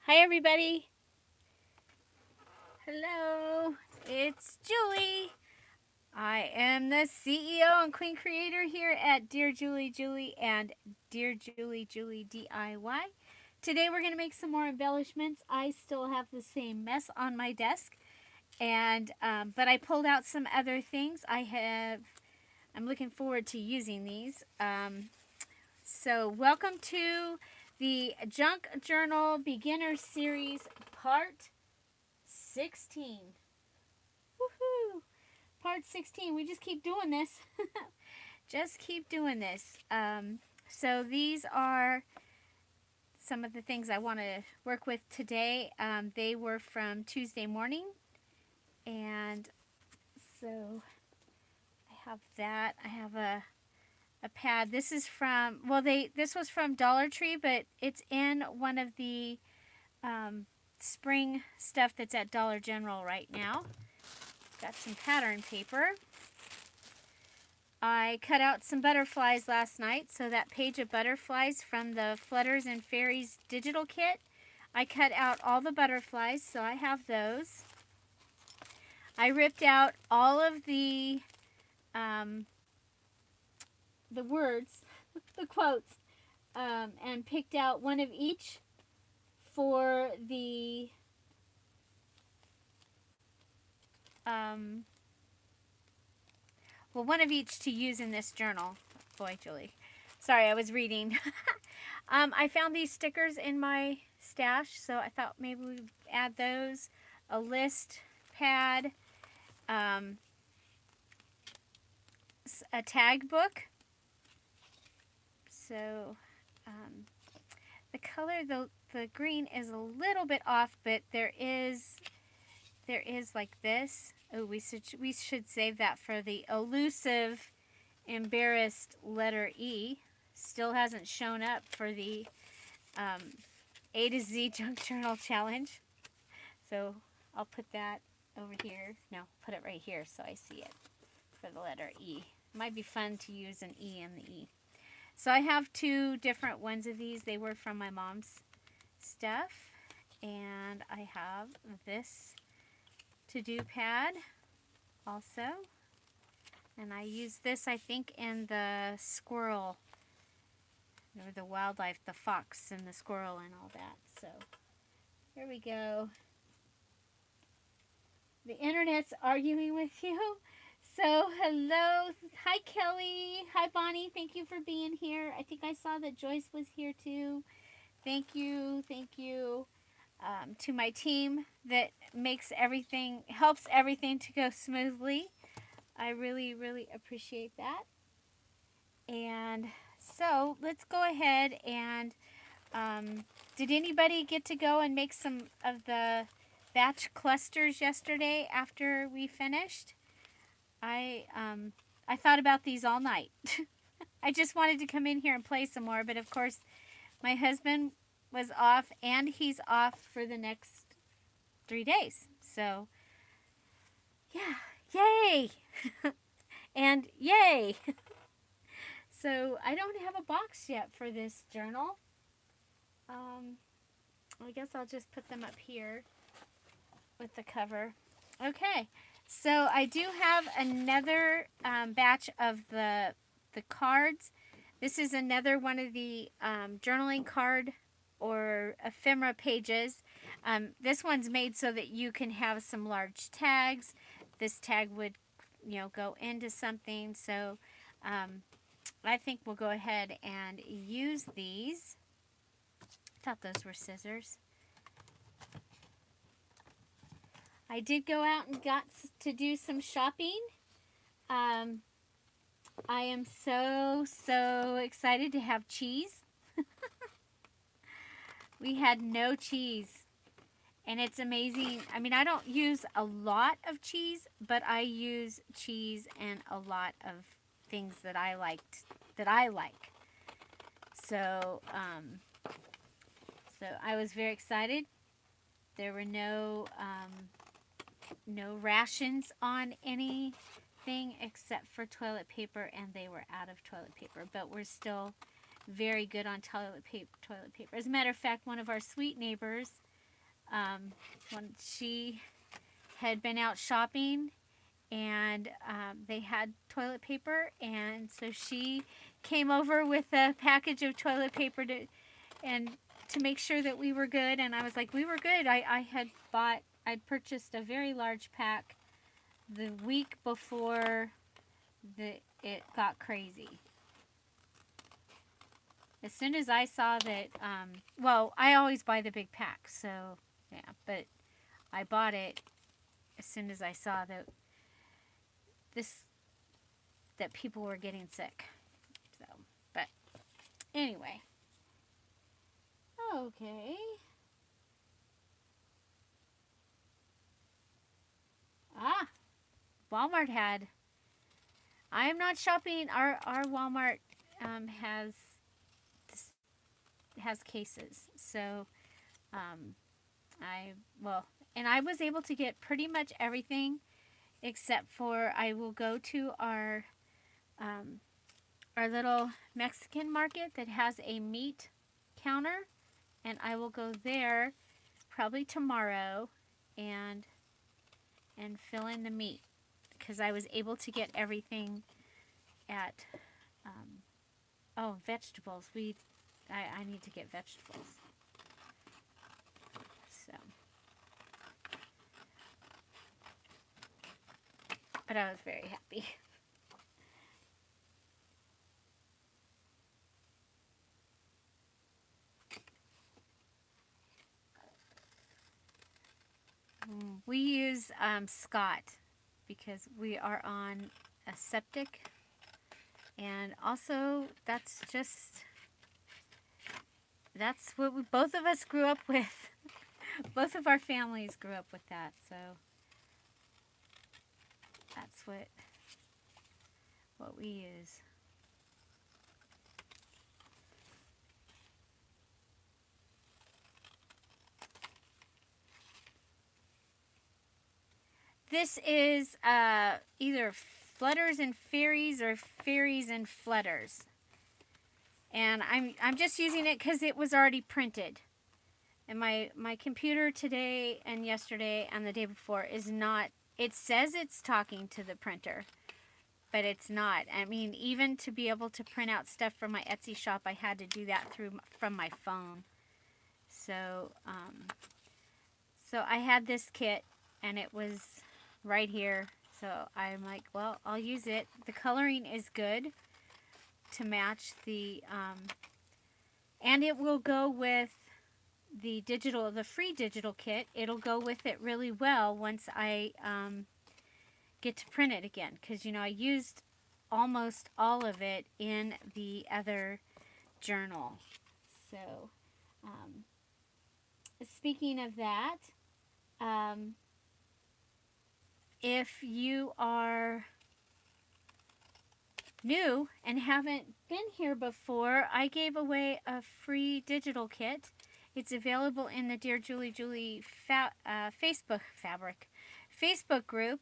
Hi, everybody. Hello, it's Julie. I am the CEO and Queen Creator here at Dear Julie Julie and Dear Julie Julie DIY. Today we're going to make some more embellishments. I still have the same mess on my desk, and but I pulled out some other things. I'm looking forward to using these. So welcome to the Junk Journal Beginner Series Part 16. Woohoo! Part 16. We just keep doing this. Just keep doing this. So these are some of the things I want to work with today. They were from Tuesday morning. And so I have that. I have a pad. This is from, this was from Dollar Tree, but it's in one of the spring stuff that's at Dollar General right now. Got some pattern paper. I cut out some butterflies last night, so that page of butterflies from the Flutters and Fairies digital kit, I cut out all the butterflies, so I have those. I ripped out all of the words, the quotes, and picked out one of each for the one of each to use in this journal. Boy, Julie. Sorry, I was reading. I found these stickers in my stash, so I thought maybe we'd add those. A list pad, a tag book. So, the color, the green is a little bit off, but there is like this. Oh, we should save that for the elusive, embarrassed letter E. Still hasn't shown up for the A to Z Junk Journal Challenge. So I'll put that over here. No, put it right here so I see it for the letter E. Might be fun to use an E in the E. So I have two different ones of these. They were from my mom's stuff. And I have this to-do pad also. And I use this, I think, in the squirrel, or the wildlife, the fox and the squirrel and all that. So here we go. The internet's arguing with you. So hello. Hi, Kelly. Hi, Bonnie. Thank you for being here. I think I saw that Joyce was here too. Thank you. Thank you. To my team that helps everything to go smoothly. I really, really appreciate that. And so let's go ahead and did anybody get to go and make some of the batch clusters yesterday after we finished? I thought about these all night. I just wanted to come in here and play some more, but of course my husband was off, and he's off for the next 3 days. So, yeah, yay! And yay! So, I don't have a box yet for this journal. I guess I'll just put them up here with the cover. Okay, so I do have another batch of the cards. This is another one of the journaling card or ephemera pages. This one's made so that you can have some large tags. This tag would, go into something. So I think we'll go ahead and use these. I thought those were scissors. I did go out and got to do some shopping. I am so excited to have cheese. We had no cheese, and it's amazing. I mean, I don't use a lot of cheese, but I use cheese and a lot of things that I like. So, so I was very excited. There were no rations on anything except for toilet paper, and they were out of toilet paper, but we're still very good on toilet paper. As a matter of fact, one of our sweet neighbors when she had been out shopping, and they had toilet paper, and so she came over with a package of toilet paper to make sure that we were good. And I was like, we were good. I'd purchased a very large pack the week before it got crazy. As soon as I saw that, well, I always buy the big pack, so yeah, but I bought it as soon as I saw that people were getting sick. So, but anyway. Okay. Ah, Walmart had. I am not shopping. Our Walmart has cases. So and I was able to get pretty much everything except for I will go to our little Mexican market that has a meat counter, and I will go there probably tomorrow and fill in the meat, because I was able to get everything at vegetables. I need to get vegetables. So, but I was very happy. We use Scott because we are on a septic, and also that's what both of us grew up with. Both of our families grew up with that, so that's what we use. This is either Flutters and Fairies or Fairies and Flutters. And I'm just using it because it was already printed. And my computer today and yesterday and the day before is not, it says it's talking to the printer, but it's not. I mean, even to be able to print out stuff from my Etsy shop, I had to do that from my phone. So, so I had this kit, and it was right here. So I'm like, well, I'll use it. The coloring is good to match the, and it will go with the free digital kit. It'll go with it really well once I get to print it again, because I used almost all of it in the other journal. So speaking of that, if you are new and haven't been here before, I gave away a free digital kit. It's available in the Dear Julie Facebook group,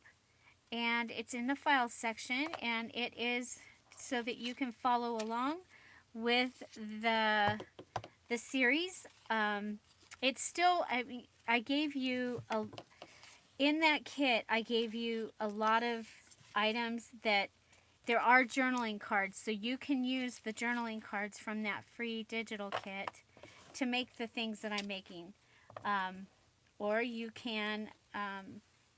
and it's in the files section, and it is so that you can follow along with the series. It's still, I gave you in that kit, I gave you a lot of items that there are journaling cards, so you can use the journaling cards from that free digital kit to make the things that I'm making. Or you can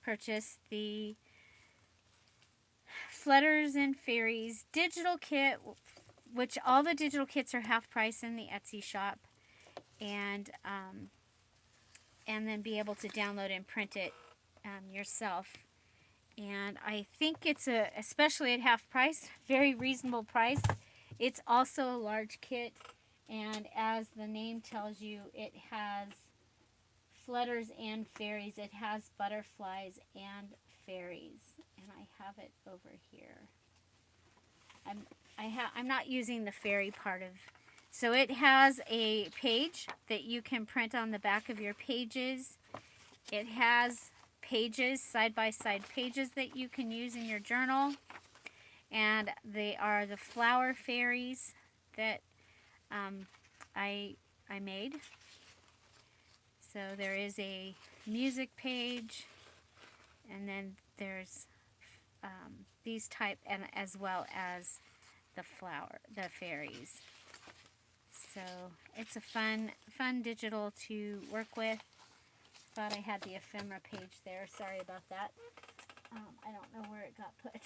purchase the Flutters and Fairies digital kit, which all the digital kits are half price in the Etsy shop, and then be able to download and print it yourself. And I think it's especially at half price, very reasonable price. It's also a large kit, and as the name tells you, it has flutters and fairies. It has butterflies and fairies, and I have it over here. I'm not using the fairy part of. So it has a page that you can print on the back of your pages. It has pages, side-by-side pages that you can use in your journal. And they are the flower fairies that I made. So there is a music page, and then there's these type, and as well as the fairies. So it's a fun digital to work with. Thought I had the ephemera page there. Sorry about that. I don't know where it got put.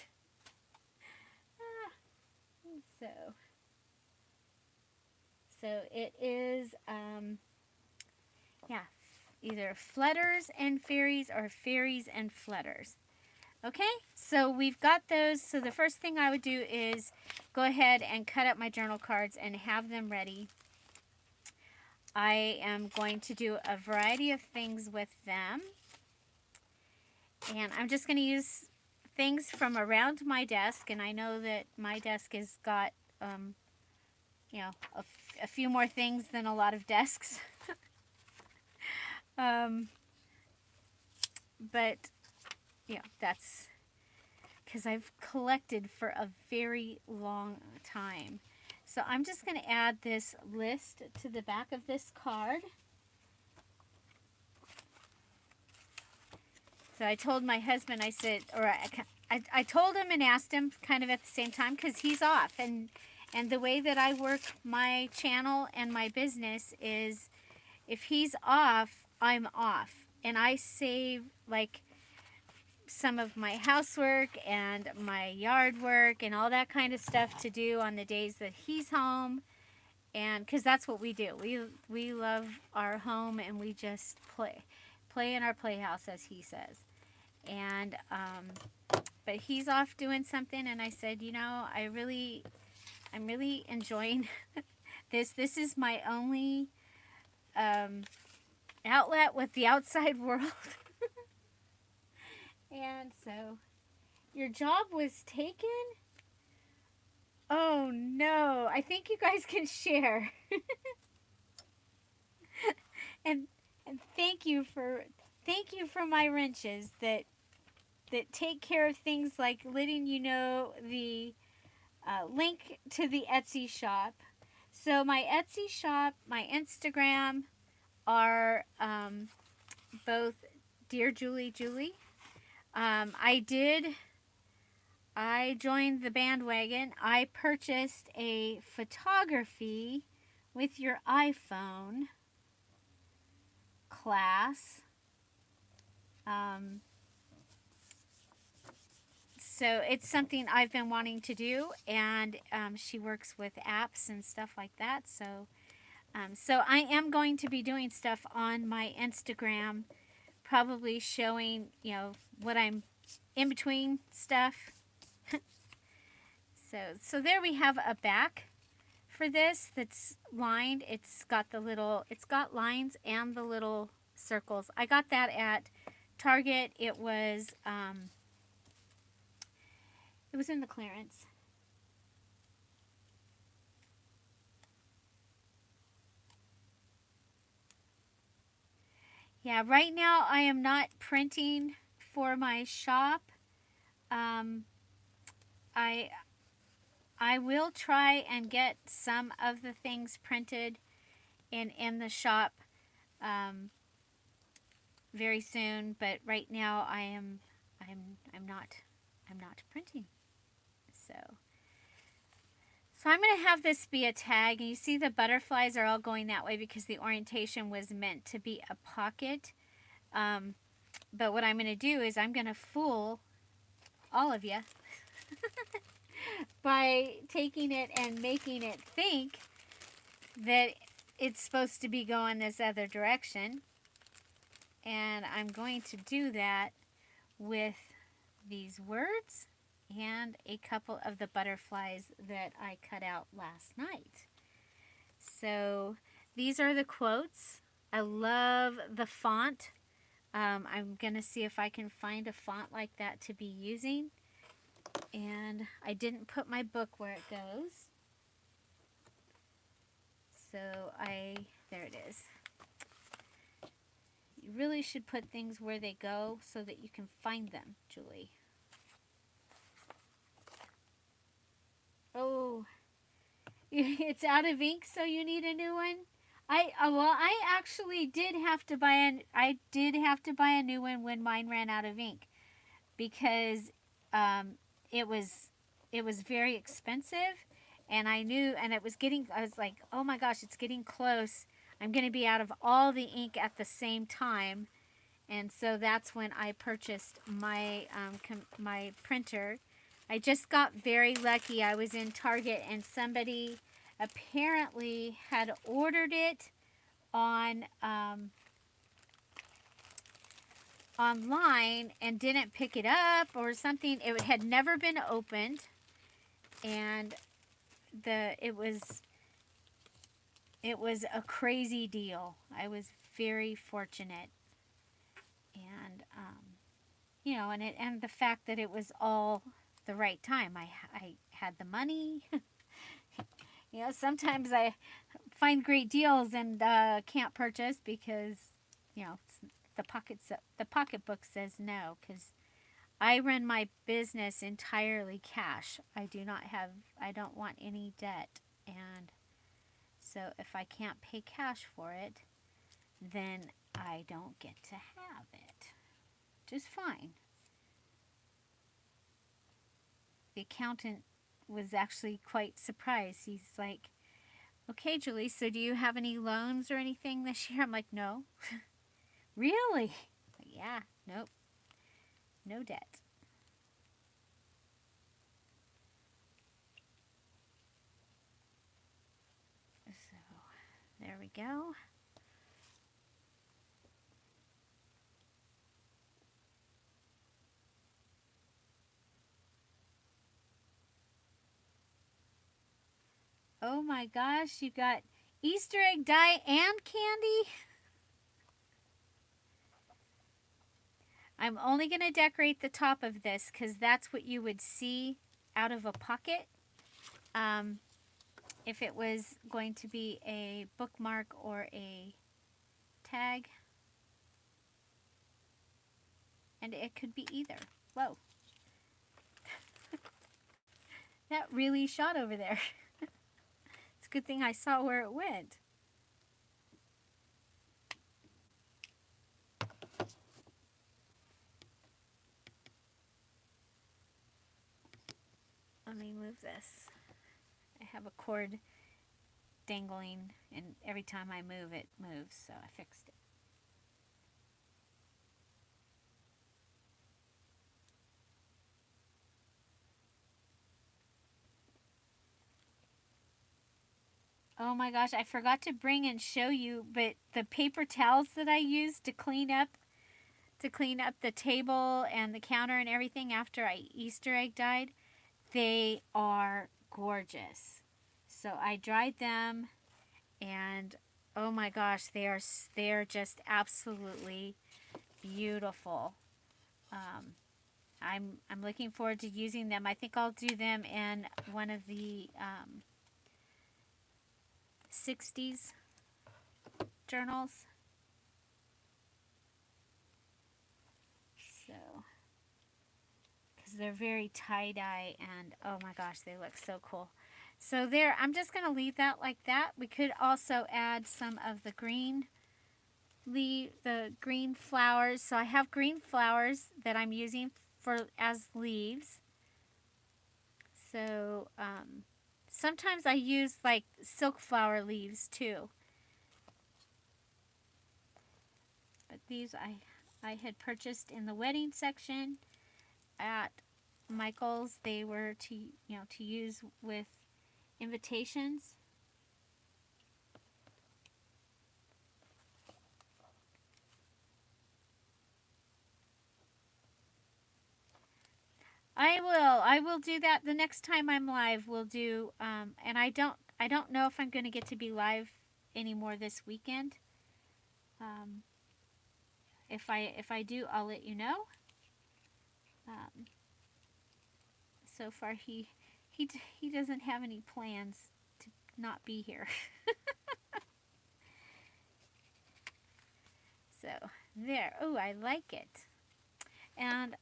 So it is, yeah, either flutters and fairies or fairies and flutters. Okay, so we've got those. So the first thing I would do is go ahead and cut up my journal cards and have them ready. I am going to do a variety of things with them. And I'm just going to use things from around my desk. And I know that my desk has got, you know, a few more things than a lot of desks. But, yeah, that's because I've collected for a very long time. So I'm just going to add this list to the back of this card. So I told my husband, I said, or I told him and asked him kind of at the same time, because he's off. And the way that I work my channel and my business is, if he's off, I'm off. And I save, like, some of my housework and my yard work and all that kind of stuff to do on the days that he's home. And because that's what we do. We love our home, and we just play in our playhouse, as he says. And but he's off doing something, and I said, you know, I'm really enjoying this. This is my only outlet with the outside world. And so, your job was taken? Oh no, I think you guys can share. and thank you for my wrenches that take care of things like letting you know the link to the Etsy shop. So my Etsy shop, my Instagram are both Dear Julie Julie. I joined the bandwagon. I purchased a photography with your iPhone class. So it's something I've been wanting to do, and she works with apps and stuff like that. So I am going to be doing stuff on my Instagram, probably showing, you know, what I'm in between stuff. So there we have a back for this that's lined. It's got lines and the little circles. I got that at Target. It was in the clearance. Yeah, right now I am not printing for my shop. I will try and get some of the things printed in the shop very soon, but right now I'm not printing. So I'm going to have this be a tag, and you see the butterflies are all going that way because the orientation was meant to be a pocket. But what I'm going to do is I'm going to fool all of you by taking it and making it think that it's supposed to be going this other direction. And I'm going to do that with these words and a couple of the butterflies that I cut out last night. So these are the quotes. I love the font. I'm going to see if I can find a font like that to be using. And I didn't put my book where it goes. So there it is. You really should put things where they go so that you can find them, Julie. Oh, it's out of ink, so you need a new one? Well, I actually did have to buy a new one when mine ran out of ink because um, it was very expensive, and I knew, and it was getting. I was like, oh my gosh, it's getting close. I'm going to be out of all the ink at the same time, and so that's when I purchased my printer. I just got very lucky. I was in Target, and somebody apparently had ordered it on online and didn't pick it up or something. It had never been opened, and it was a crazy deal. I was very fortunate, and and the fact that it was all the right time. I had the money. Sometimes I find great deals and can't purchase because you know the pocketbook says no, because I run my business entirely cash. I don't want any debt, and so if I can't pay cash for it, then I don't get to have it. Just fine. The accountant was actually quite surprised. He's like, okay, Julie, so do you have any loans or anything this year? I'm like, no. Really? Yeah, nope, no debt. So, there we go. Oh my gosh, you got Easter egg dye and candy? I'm only going to decorate the top of this because that's what you would see out of a pocket. If it was going to be a bookmark or a tag. And it could be either. Whoa. That really shot over there. It's a good thing I saw where it went. Let me move this. I have a cord dangling, and every time I move it moves, so I fixed it. Oh my gosh, I forgot to bring and show you, but the paper towels that I used to clean up the table and the counter and everything after I Easter egg dyed, they are gorgeous. So I dried them, and oh my gosh, they are just absolutely beautiful. I'm looking forward to using them. I think I'll do them in one of the 60s journals. So, because they're very tie-dye, and oh my gosh, they look so cool. So there, I'm just going to leave that like that. We could also add some of the green flowers. So I have green flowers that I'm using as leaves. So sometimes I use like silk flower leaves too. But these I had purchased in the wedding section at Michael's. They were to use with invitations. I will do that the next time I'm live. We'll do and I don't know if I'm going to get to be live anymore this weekend. If I do, I'll let you know. So far he doesn't have any plans to not be here. So there. Oh, I like it. And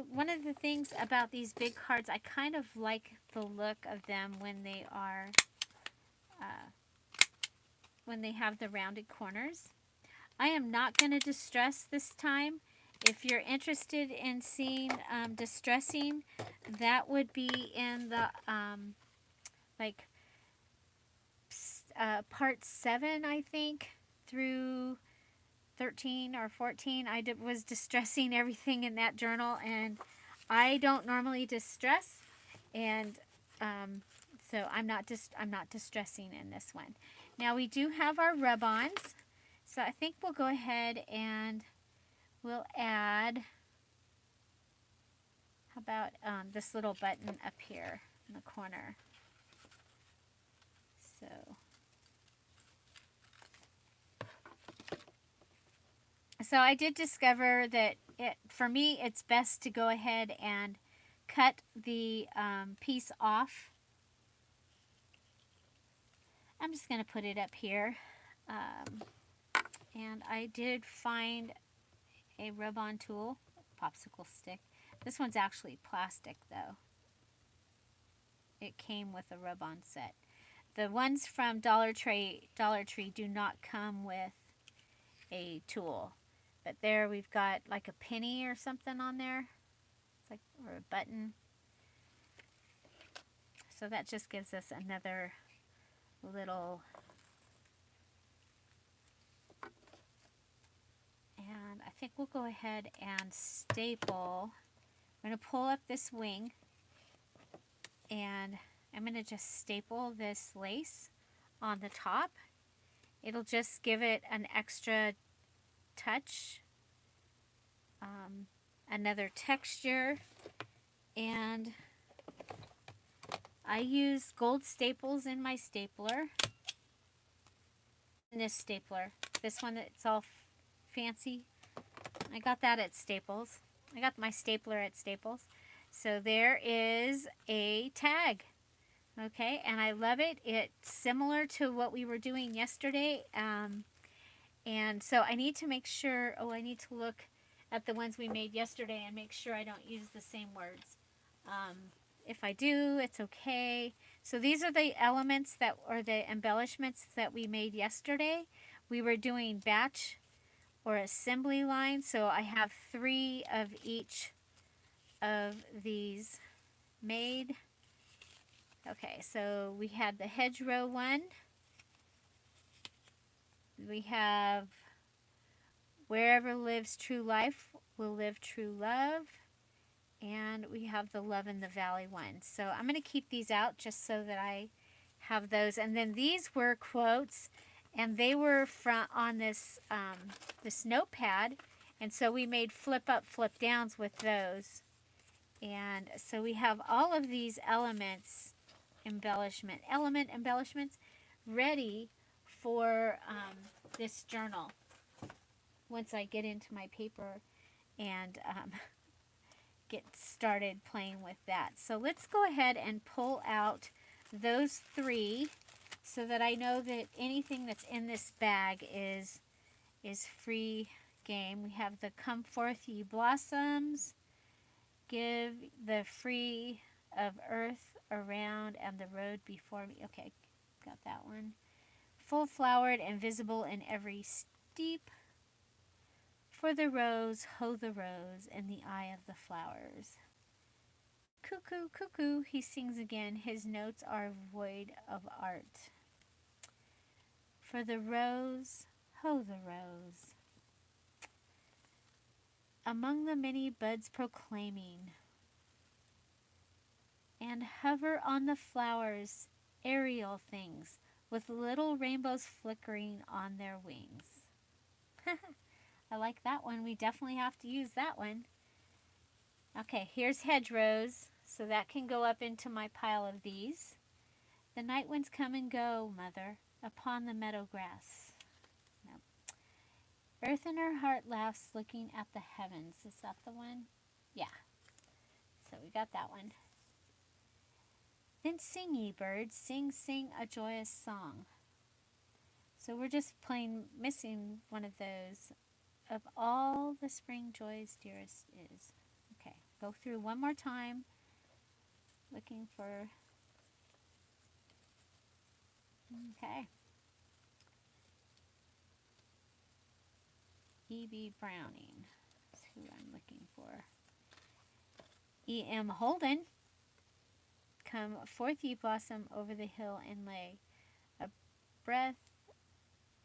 one of the things about these big cards, I kind of like the look of them when when they have the rounded corners. I am not going to distress this time. If you're interested in seeing distressing, that would be in the like part 7, I think, through 13 or 14. Was distressing everything in that journal, and I don't normally distress, and so I'm not distressing in this one. Now we do have our rub-ons, so I think we'll go ahead and we'll add, how about this little button up here in the corner. So I did discover that for me it's best to go ahead and cut the piece off. I'm just going to put it up here. And I did find a rub-on tool, popsicle stick. This one's actually plastic though. It came with a rub-on set. The ones from Dollar Tree do not come with a tool. But there we've got like a penny or something on there. It's like, or a button. So that just gives us another little, and I think we'll go ahead and staple. I'm going to pull up this wing, and I'm going to just staple this lace on the top. It'll just give it an extra touch, another texture, and I use gold staples in my stapler. And this stapler, this one that's all fancy, I got that at Staples. I got my stapler at Staples. So there is a tag. Okay, and I love it. It's similar to what we were doing yesterday. And so I need to make sure, I need to look at the ones we made yesterday and make sure I don't use the same words. If I do, it's okay. So these are the elements that, or the embellishments that we made yesterday. We were doing batch or assembly line, so I have 3 of each of these made. Okay, so we had the hedgerow one. We have wherever lives true life will live true love. And we have the love in the valley one. So I'm going to keep these out just so that I have those. And then these were quotes, and they were from on this this notepad. And so we made flip up, flip downs with those. And so we have all of these embellishments ready for this journal once I get into my paper and get started playing with that. So let's go ahead and pull out those 3 so that I know that anything that's in this bag is free game. We have the Come Forth Ye Blossoms, Give the Free of Earth Around and the Road Before Me. Okay, got that one. Full flowered and visible in every steep. For the rose, ho the rose, in the eye of the flowers. Cuckoo, cuckoo, he sings again, his notes are void of art. For the rose, ho the rose. Among the many buds proclaiming, and hover on the flowers, aerial things, with little rainbows flickering on their wings. I like that one. We definitely have to use that one. Okay, here's hedgerows, so that can go up into my pile of these. The night winds come and go, mother, upon the meadow grass. No. Earth in her heart laughs, looking at the heavens. Is that the one? Yeah. So we got that one. Then sing, ye birds, sing, sing a joyous song. So we're just missing one of those. Of all the spring joys, dearest is. Okay, go through one more time, looking for, okay. E.B. Browning is who I'm looking for. E.M. Holden. Come forth, ye blossom, over the hill and lay. A breath,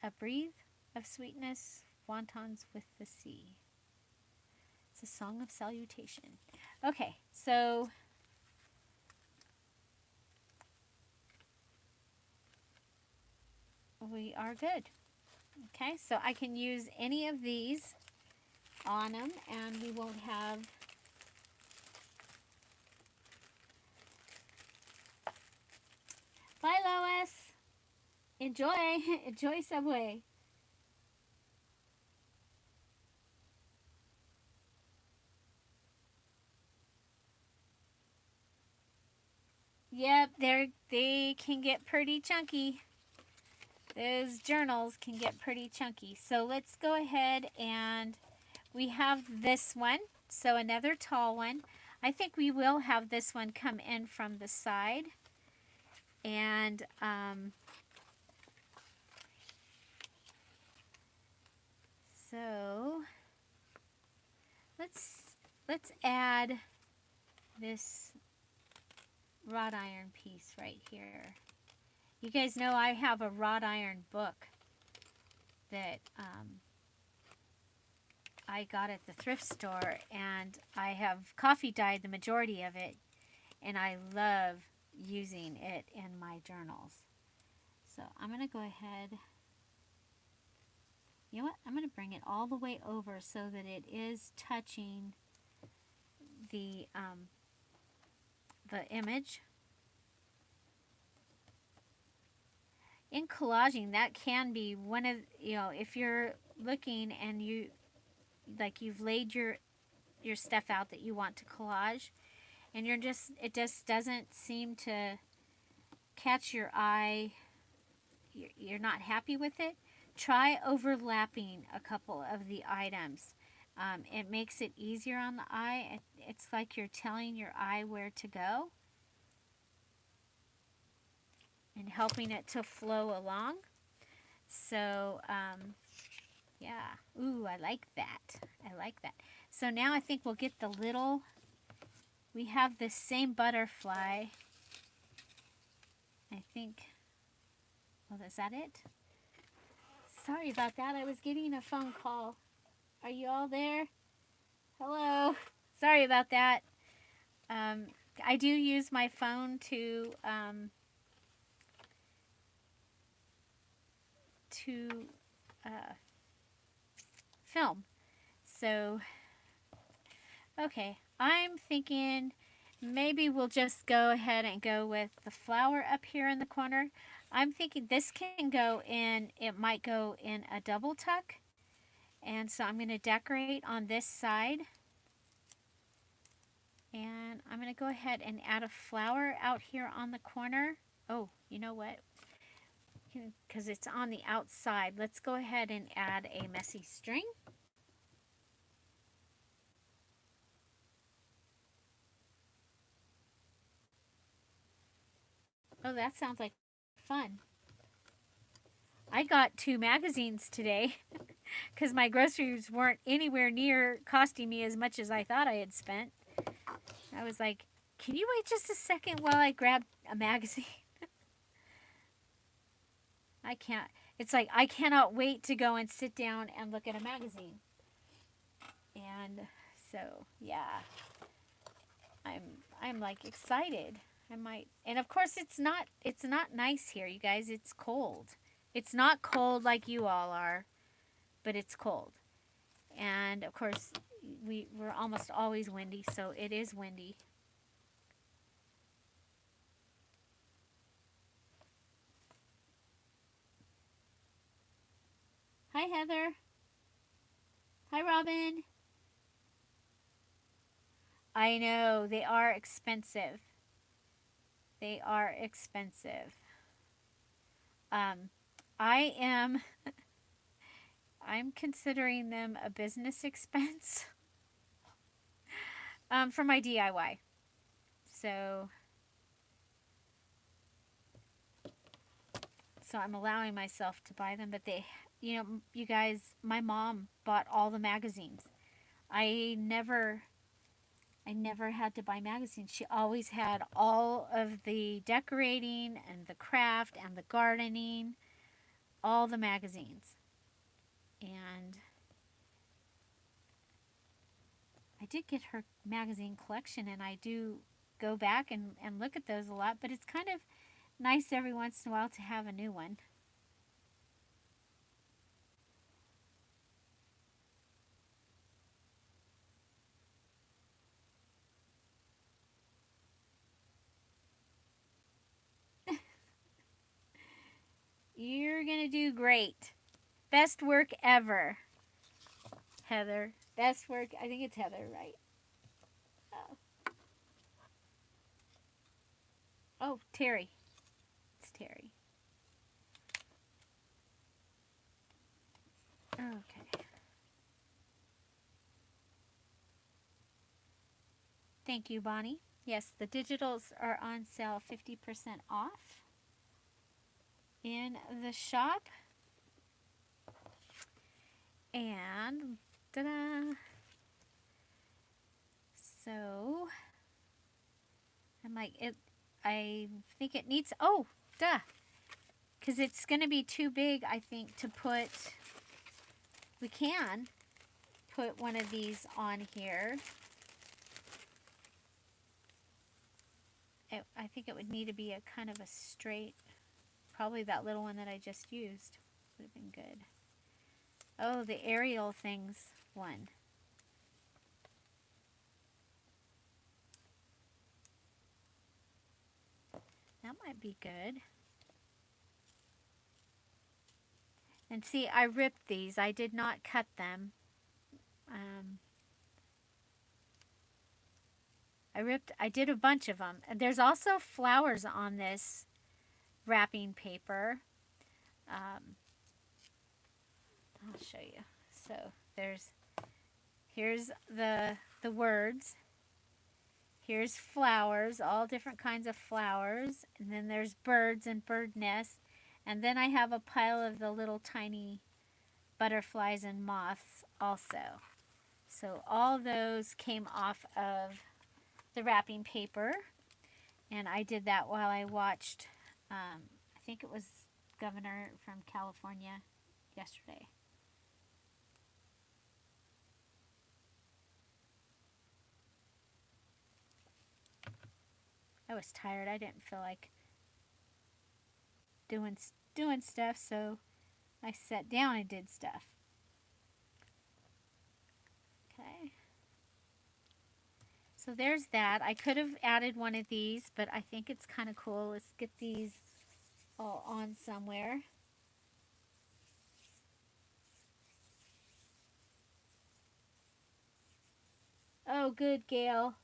a breathe of sweetness, wontons with the sea. It's a song of salutation. Okay, so we are good. Okay, so I can use any of these on them and we won't have Bye, Lois. Enjoy. Enjoy Subway. Yep, they can get pretty chunky. Those journals can get pretty chunky. So let's go ahead and we have this one. So another tall one. I think we will have this one come in from the side. And so let's add this wrought iron piece right here. You guys know I have a wrought iron book that I got at the thrift store, and I have coffee dyed the majority of it, and I love using it in my journals. So I'm going to go ahead, you know what, I'm going to bring it all the way over so that it is touching the image. In collaging, that can be one of, if you're looking and you've laid your stuff out that you want to collage, and it just doesn't seem to catch your eye, you're not happy with it, try overlapping a couple of the items. It makes it easier on the eye. It's like you're telling your eye where to go and helping it to flow along. So, yeah. Ooh, I like that. I like that. So now I think we'll get the little, we have this same butterfly. I think, well, is that it? Sorry about that. I was getting a phone call. Are you all there? Hello. Sorry about that. I do use my phone to film. So, okay, I'm thinking maybe we'll just go ahead and go with the flower up here in the corner. I'm thinking this can go in, it might go in a double tuck. And so I'm going to decorate on this side. And I'm going to go ahead and add a flower out here on the corner. Oh, you know what? Because it's on the outside, let's go ahead and add a messy string. Oh, that sounds like fun. I got 2 magazines today because my groceries weren't anywhere near costing me as much as I thought I had spent. I was like, can you wait just a second while I grab a magazine? I can't. It's like I cannot wait to go and sit down and look at a magazine. And so, yeah. I'm like excited. I might. And of course it's not nice here, you guys. It's cold. It's not cold like you all are, but it's cold. And of course we're almost always windy, so it is windy. Hi, Heather. Hi, Robin. I know, they are expensive. They are expensive. I'm considering them a business expense for my DIY. So so I'm allowing myself to buy them. But they, you guys, my mom bought all the magazines. I never I never had to buy magazines. She always had all of the decorating and the craft and the gardening, all the magazines. And I did get her magazine collection, and I do go back and look at those a lot, but it's kind of nice every once in a while to have a new one. You're going to do great. Best work ever, Heather. Best work. I think it's Heather, right? Oh, oh, Terry. It's Terry. Okay. Thank you, Bonnie. Yes, the digitals are on sale 50% off in the shop. And ta-da! So I'm like I think it needs, oh, duh, because it's going to be too big, I think, to put. We can put one of these on here. I think it would need to be a kind of a straight, probably that little one that I just used would have been good. Oh, the aerial things one. That might be good. And see, I ripped these. I did not cut them. I did a bunch of them. And there's also flowers on this wrapping paper. I'll show you. So here's the words. Here's flowers, all different kinds of flowers. And then there's birds and bird nests. And then I have a pile of the little tiny butterflies and moths also. So all those came off of the wrapping paper. And I did that while I watched, I think it was Governor from California yesterday. I was tired. I didn't feel like doing stuff, so I sat down and did stuff. Okay. So there's that. I could have added one of these, but I think it's kind of cool. Let's get these all on somewhere. Oh, good, Gail.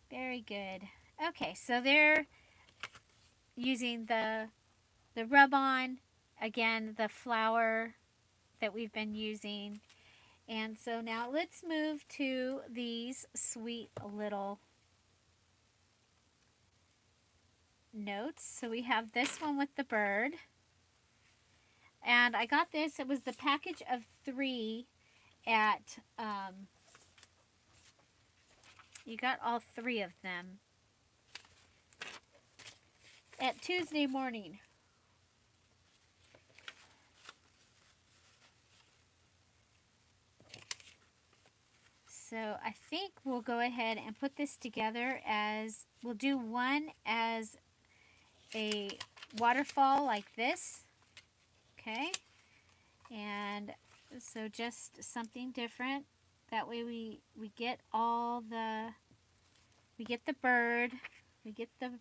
Very good. Okay, so they're using the rub-on, again, the flour that we've been using. And so now let's move to these sweet little notes. So we have this one with the bird. And I got this, it was the package of 3 at, you got all 3 of them at Tuesday morning. So I think we'll go ahead and put this together as, we'll do one as a waterfall like this. Okay, and so just something different. That way we get all the, we get the bird, we get the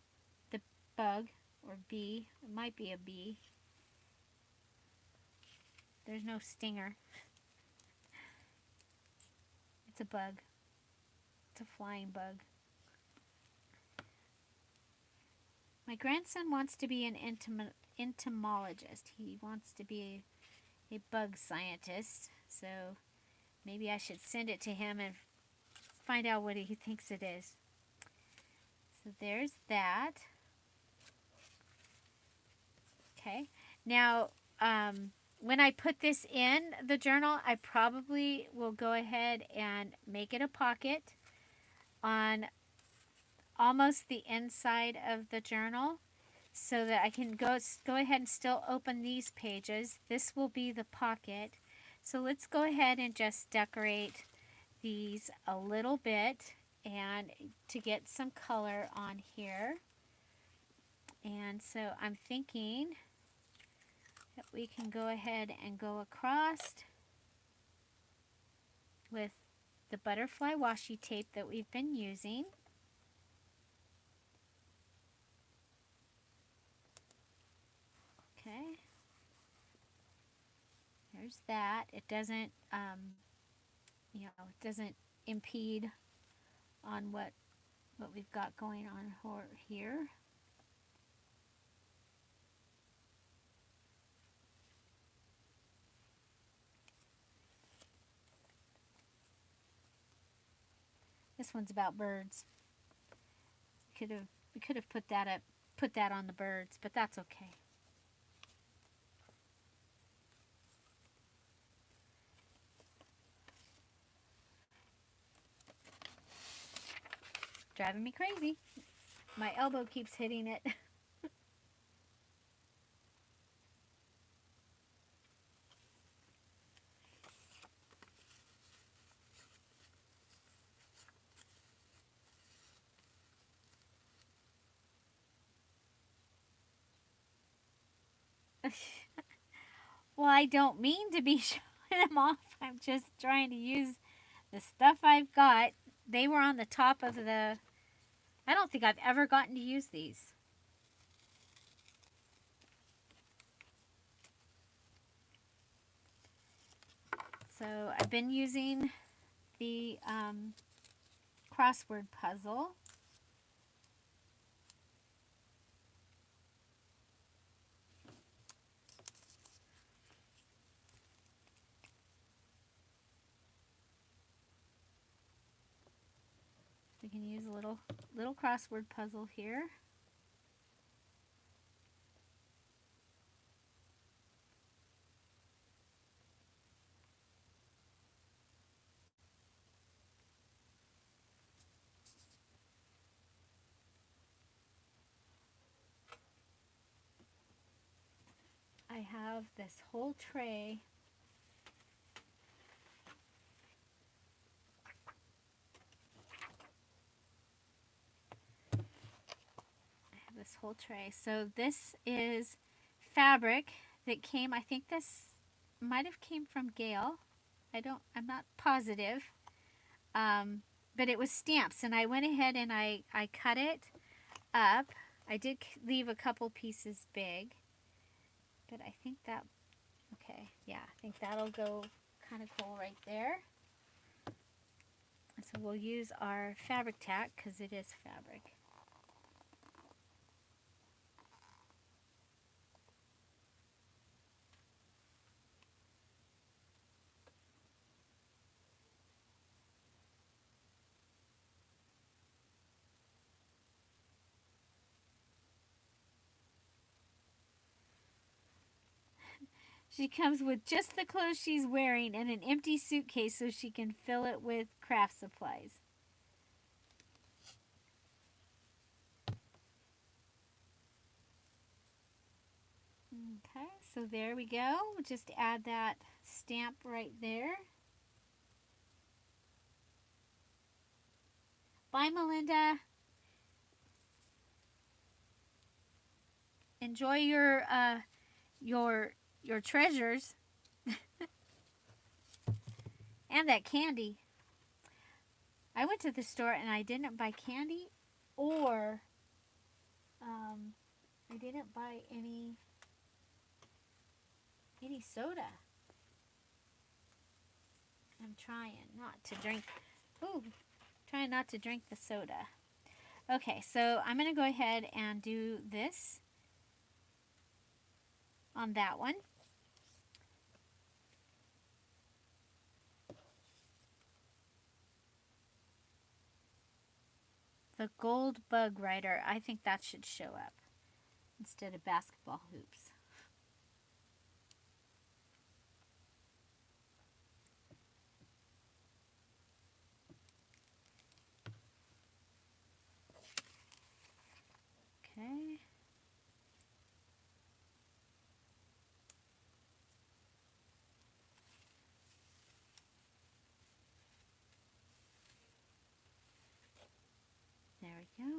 bug or bee. It might be a bee. There's no stinger. It's a bug. It's a flying bug. My grandson wants to be an entomologist. He wants to be a bug scientist. So maybe I should send it to him and find out what he thinks it is. So there's that. Okay. Now, when I put this in the journal, I probably will go ahead and make it a pocket on almost the inside of the journal so that I can go ahead and still open these pages. This will be the pocket. So let's go ahead and just decorate these a little bit and to get some color on here. And so I'm thinking that we can go ahead and go across with the butterfly washi tape that we've been using. Okay, there's that. It doesn't, it doesn't impede on what we've got going on here. This one's about birds. We could have put that on the birds, but that's okay. Driving me crazy. My elbow keeps hitting it. Well, I don't mean to be showing them off. I'm just trying to use the stuff I've got. They were on the top of the... I don't think I've ever gotten to use these. So I've been using the crossword puzzle. We can use a little crossword puzzle here. I have this whole tray So this is fabric that came, I think this might have came from Gail. I'm not positive. But it was stamps, and I went ahead and I cut it up. I did leave a couple pieces big, but I think that, okay, yeah, I think that'll go kind of cool right there. So we'll use our fabric tack because it is fabric. She comes with just the clothes she's wearing and an empty suitcase so she can fill it with craft supplies. Okay, so there we go. We'll just add that stamp right there. Bye, Melinda. Enjoy your treasures and that candy. I went to the store and I didn't buy candy, or I didn't buy any soda. I'm trying not to drink. Trying not to drink the soda. Okay, so I'm going to go ahead and do this on that one. The gold bug writer. I think that should show up instead of basketball hoops. Okay. There we go.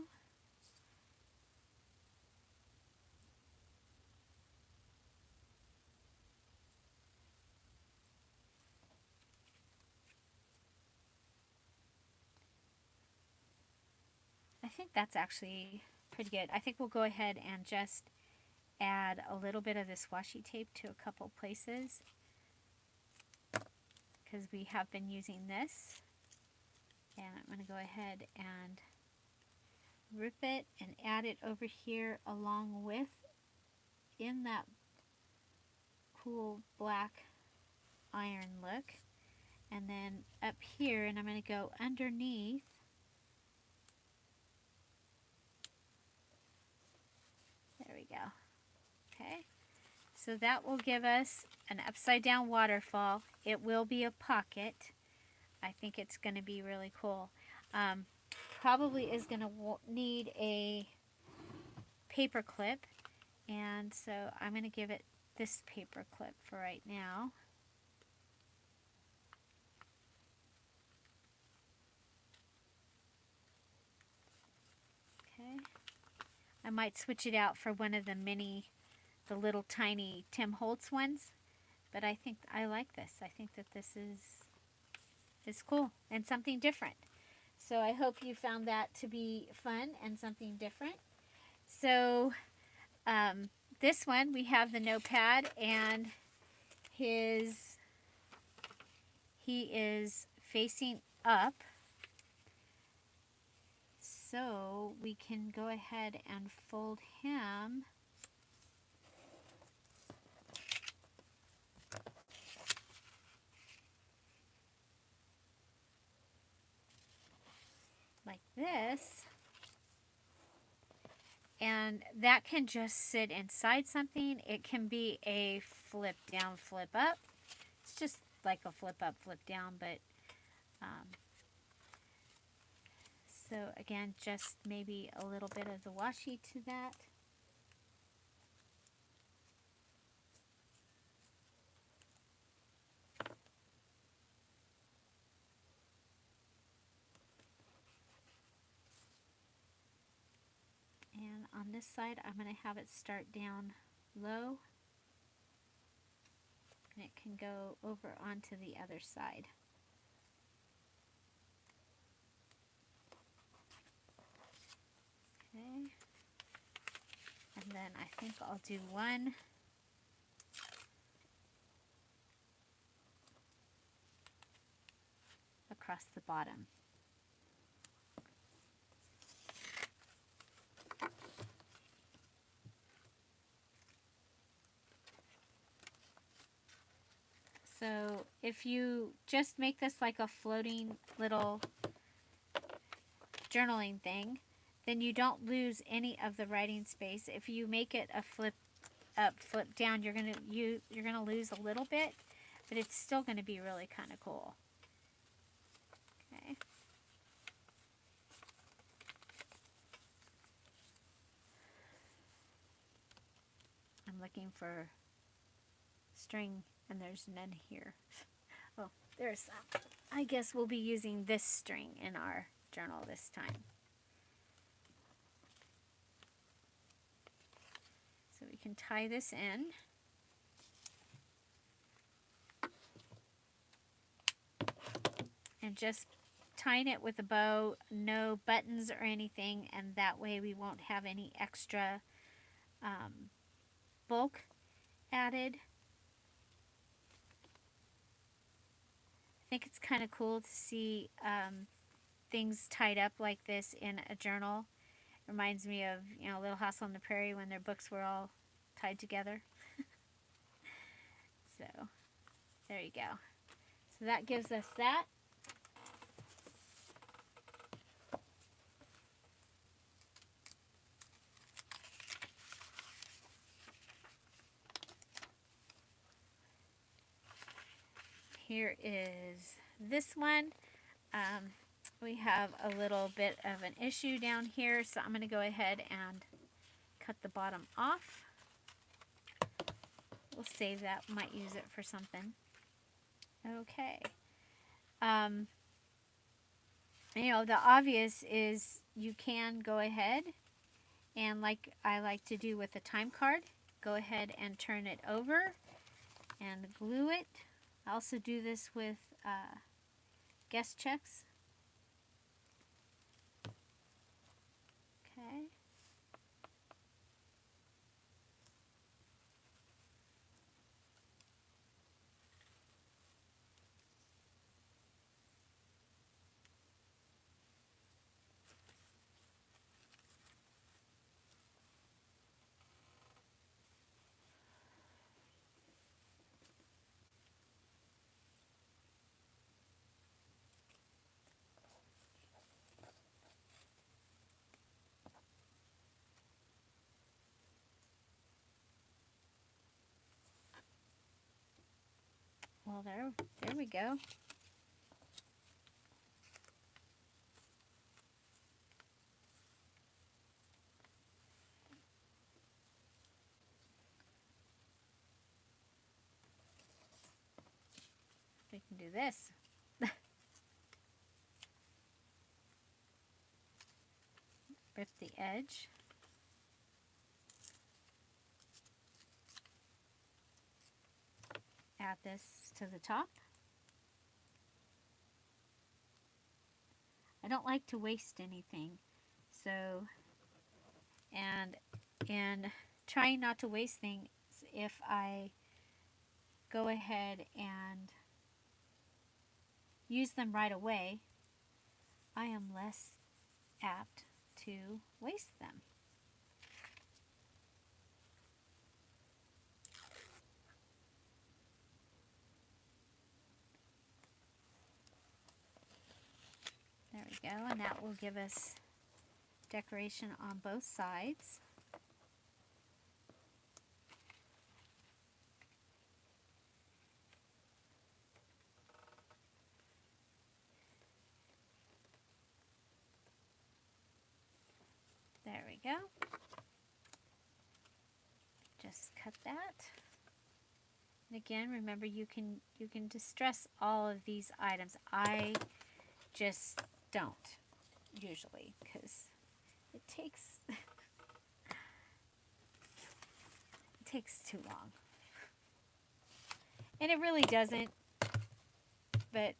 I think that's actually pretty good. I think we'll go ahead and just add a little bit of this washi tape to a couple places because we have been using this. And I'm going to go ahead and rip it and add it over here along with in that cool black iron look. And then up here, and I'm going to go underneath. There we go. Okay. So that will give us an upside down waterfall. It will be a pocket. I think it's going to be really cool. Probably is going to need a paper clip. And so I'm going to give it this paper clip for right now. Okay. I might switch it out for one of the little tiny Tim Holtz ones. But I think I like this. I think that this is cool and something different. So I hope you found that to be fun and something different. So this one, we have the notepad, and he is facing up. So we can go ahead and fold him like this. And that can just sit inside something. It can be a flip down, flip up. It's just like a flip up, flip down, but so again, just maybe a little bit of the washi to that. And on this side, I'm going to have it start down low. And it can go over onto the other side. Okay. And then I think I'll do one across the bottom. So if you just make this like a floating little journaling thing, then you don't lose any of the writing space. If you make it a flip up, flip down, you're gonna lose a little bit, but it's still gonna be really kind of cool. Okay. I'm looking for string, and there's none here. Oh, there's some. I guess we'll be using this string in our journal this time. So we can tie this in. And just tying it with a bow, no buttons or anything, and that way we won't have any extra bulk added. I think it's kind of cool to see things tied up like this in a journal. Reminds me of, Little House on the Prairie when their books were all tied together. So, there you go. So that gives us that. here is this one. We have a little bit of an issue down here, so I'm going to go ahead and cut the bottom off. We'll save that, might use it for something. Okay. You know, the obvious is you can go ahead and, like I like to do with the time card, go ahead and turn it over and glue it. I also do this with guest checks. Okay. Well, there we go. We can do this. Rip the edge. Add this to the top. I don't like to waste anything, so, and in trying not to waste things, if I go ahead and use them right away, I am less apt to waste them. There we go, and that will give us decoration on both sides. There we go. Just cut that. And again, remember you can distress all of these items. I just don't usually because it takes too long. And it really doesn't, but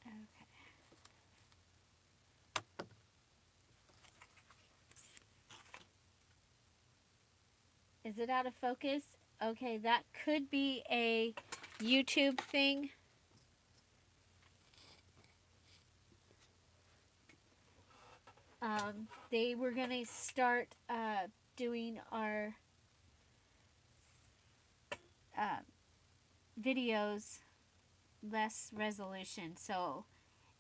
okay. Is it out of focus? Okay, that could be a YouTube thing. They were going to start doing our videos less resolution. So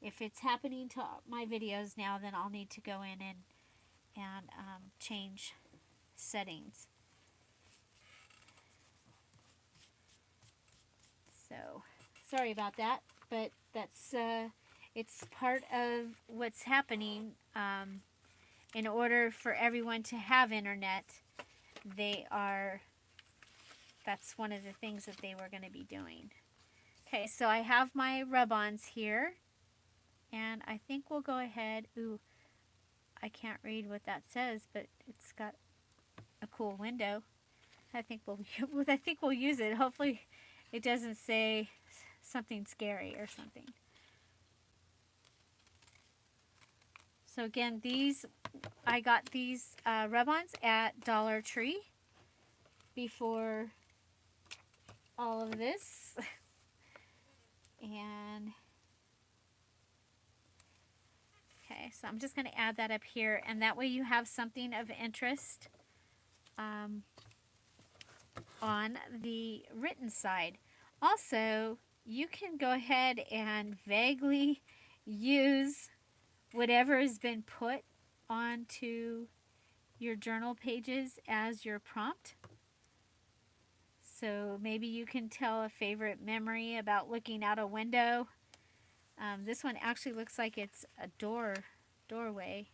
if it's happening to my videos now, then I'll need to go in and change settings. So sorry about that, but that's it's part of what's happening. In order for everyone to have internet, that's one of the things that they were going to be doing. Okay, so I have my rub-ons here, and I think we'll go ahead. Ooh, I can't read what that says, but it's got a cool window. I think we'll use it. Hopefully, it doesn't say something scary or something. So again, I got these rub-ons at Dollar Tree before all of this. And okay, so I'm just going to add that up here, and that way you have something of interest on the written side. Also, you can go ahead and vaguely use whatever has been put onto your journal pages as your prompt. So maybe you can tell a favorite memory about looking out a window. This one actually looks like it's a doorway.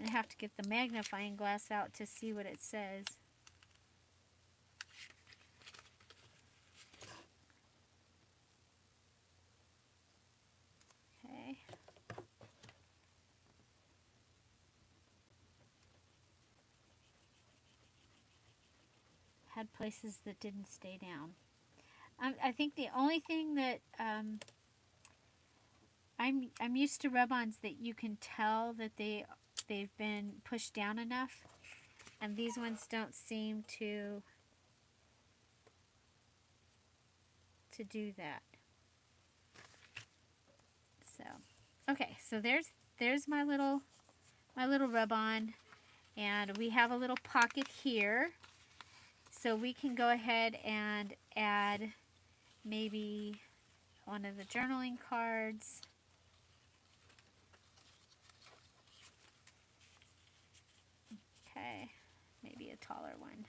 I have to get the magnifying glass out to see what it says. Okay. Had places that didn't stay down. I think the only thing that I'm used to rub-ons that you can tell that they've been pushed down enough, and these ones don't seem to do that. So, okay, so there's my little rub-on, and we have a little pocket here, so we can go ahead and add maybe one of the journaling cards. Okay, maybe a taller one.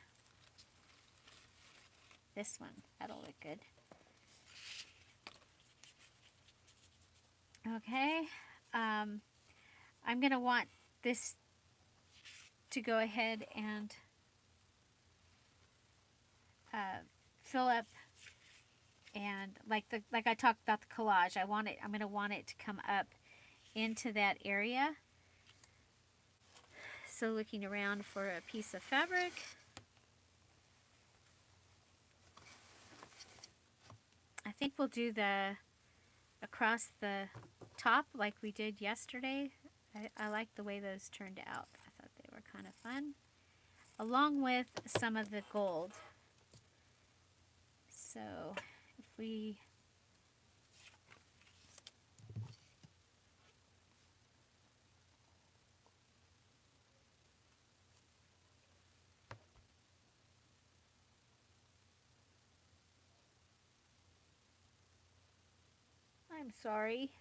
This one, that'll look good. Okay, I'm going to want this to go ahead and fill up, and like I talked about the collage, I'm going to want it to come up into that area. So looking around for a piece of fabric. I think we'll do the across the top like we did yesterday. I like the way those turned out. I thought they were kind of fun. Along with some of the gold. So if we I'm sorry.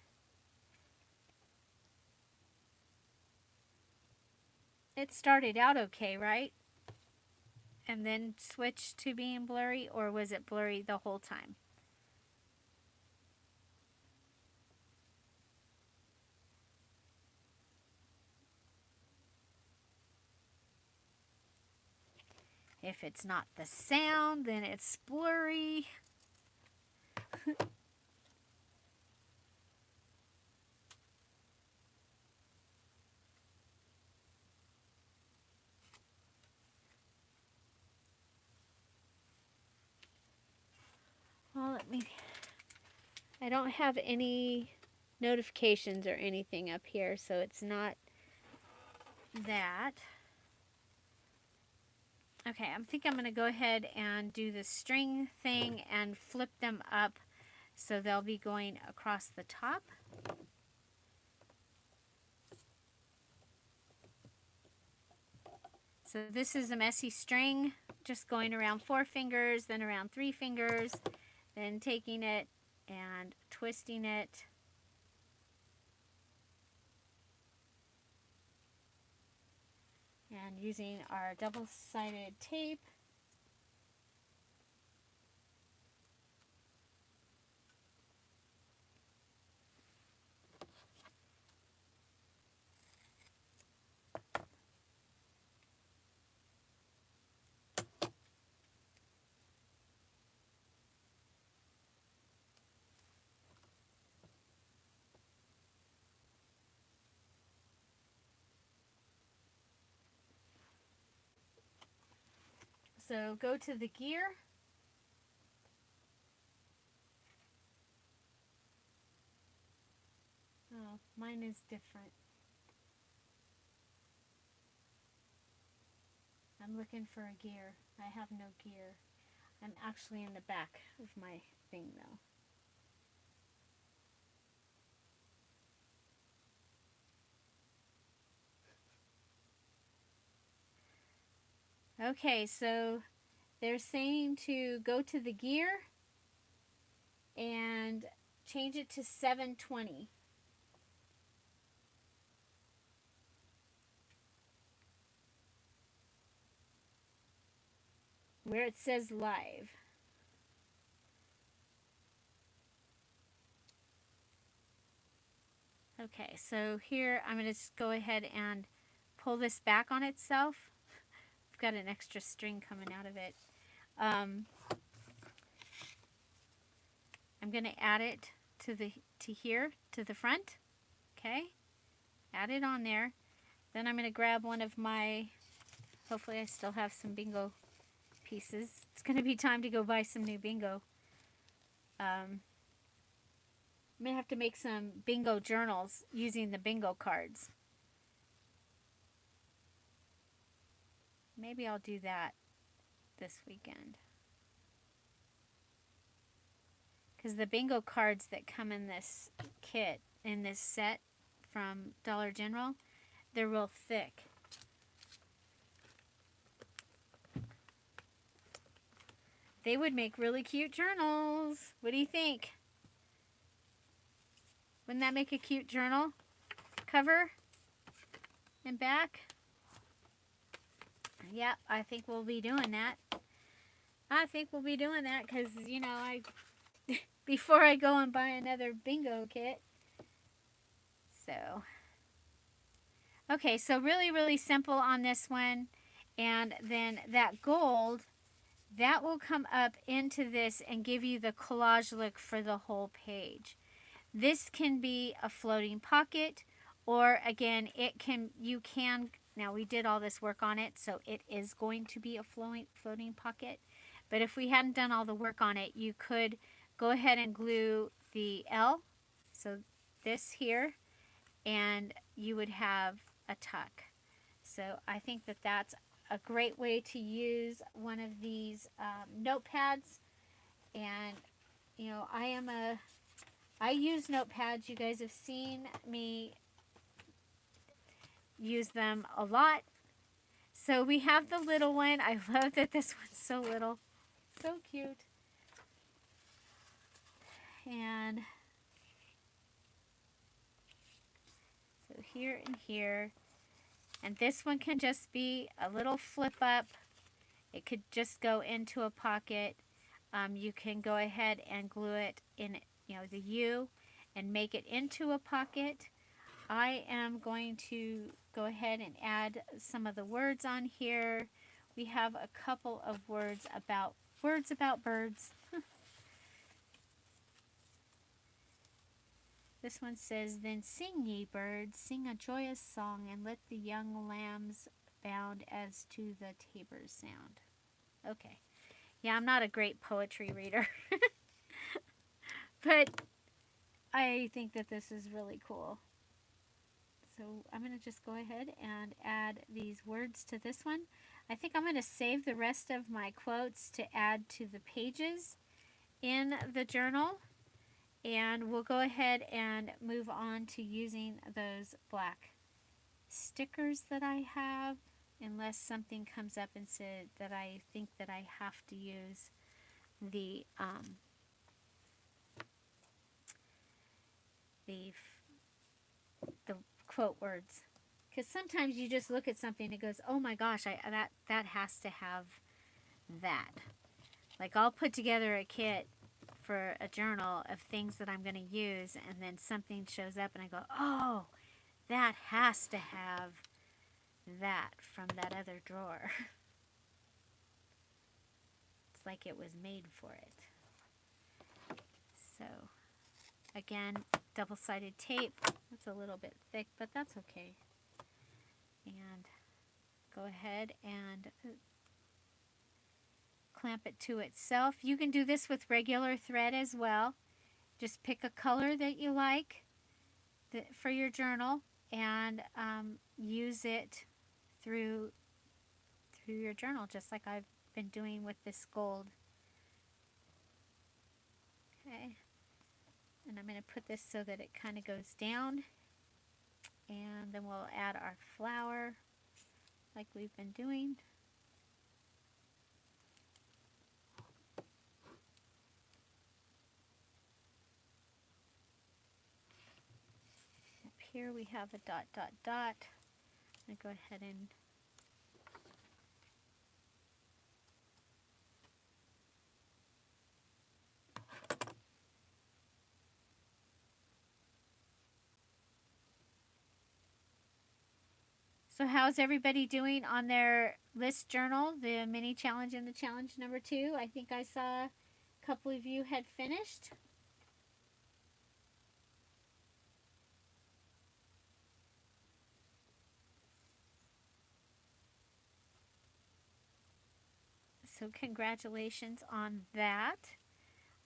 It started out okay, right? And then switched to being blurry, or was it blurry the whole time? If it's not the sound, then it's blurry. Well, I don't have any notifications or anything up here, so it's not that. Okay, I think I'm going to go ahead and do the string thing and flip them up so they'll be going across the top. So this is a messy string, just going around 4 fingers, then around 3 fingers, then taking it and twisting it. And using our double-sided tape. So go to the gear. Oh, mine is different. I'm looking for a gear. I have no gear. I'm actually in the back of my thing though. Okay, so they're saying to go to the gear and change it to 720. where it says live. Okay, so here I'm going to just go ahead and pull this back on itself. I've got an extra string coming out of it. I'm going to add it to here, to the front. Okay, add it on there. Then I'm going to grab one of my, hopefully I still have some bingo pieces. It's going to be time to go buy some new bingo. I'm going to have to make some bingo journals using the bingo cards. Maybe I'll do that this weekend. Because the bingo cards that come in this kit, in this set from Dollar General, they're real thick. They would make really cute journals. What do you think? Wouldn't that make a cute journal cover and back? Yep, I think we'll be doing that. I think we'll be doing that because, you know, before I go and buy another bingo kit. So, okay, so really, really simple on this one. And then that gold, that will come up into this and give you the collage look for the whole page. This can be a floating pocket, or again, now we did all this work on it, so it is going to be a floating pocket. But if we hadn't done all the work on it, you could go ahead and glue the L, so this here, and you would have a tuck. So I think that that's a great way to use one of these notepads. And, you know, I use notepads. You guys have seen me use them a lot. So we have the little one. I love that this one's so little. So cute. And so here and here. And this one can just be a little flip up. It could just go into a pocket. You can go ahead and glue it in, you know, the U and make it into a pocket. I am going to go ahead and add some of the words on here. We have a couple of words about birds. This one says, "Then sing, ye birds, sing a joyous song, and let the young lambs bound as to the tabor's sound." Okay. Yeah, I'm not a great poetry reader. But I think that this is really cool. So I'm going to just go ahead and add these words to this one. I think I'm going to save the rest of my quotes to add to the pages in the journal. And we'll go ahead and move on to using those black stickers that I have, unless something comes up and said that I think that I have to use the quote words. Because sometimes you just look at something and it goes, oh my gosh, that has to have that. Like I'll put together a kit for a journal of things that I'm going to use, and then something shows up and I go, oh, that has to have that from that other drawer. It's like it was made for it. So again, double-sided tape. It's a little bit thick, but that's okay. And go ahead and clamp it to itself. You can do this with regular thread as well. Just pick a color that you like for your journal and use it through your journal, just like I've been doing with this gold. Okay, and I'm going to put this so that it kind of goes down, and then we'll add our flower like we've been doing. Here we have a dot, dot, dot. I'm going to go ahead and So how's everybody doing on their list journal, the mini challenge and the challenge number 2? I think I saw a couple of you had finished. So congratulations on that.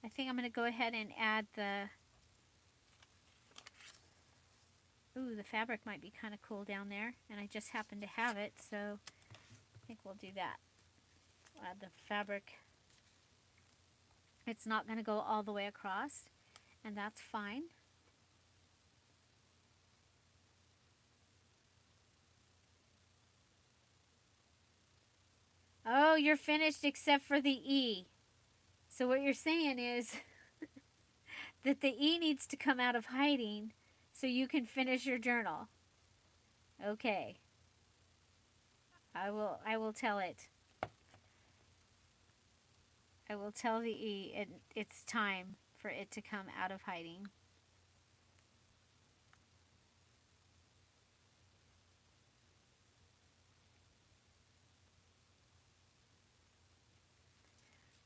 I think I'm going to go ahead and add the... Ooh, the fabric might be kind of cool down there, and I just happen to have it, so I think we'll do that. We'll add the fabric. It's not going to go all the way across, and that's fine. Oh, you're finished except for the E. So what you're saying is that the E needs to come out of hiding so you can finish your journal. Okay. I will tell it. I will tell the E it's time for it to come out of hiding.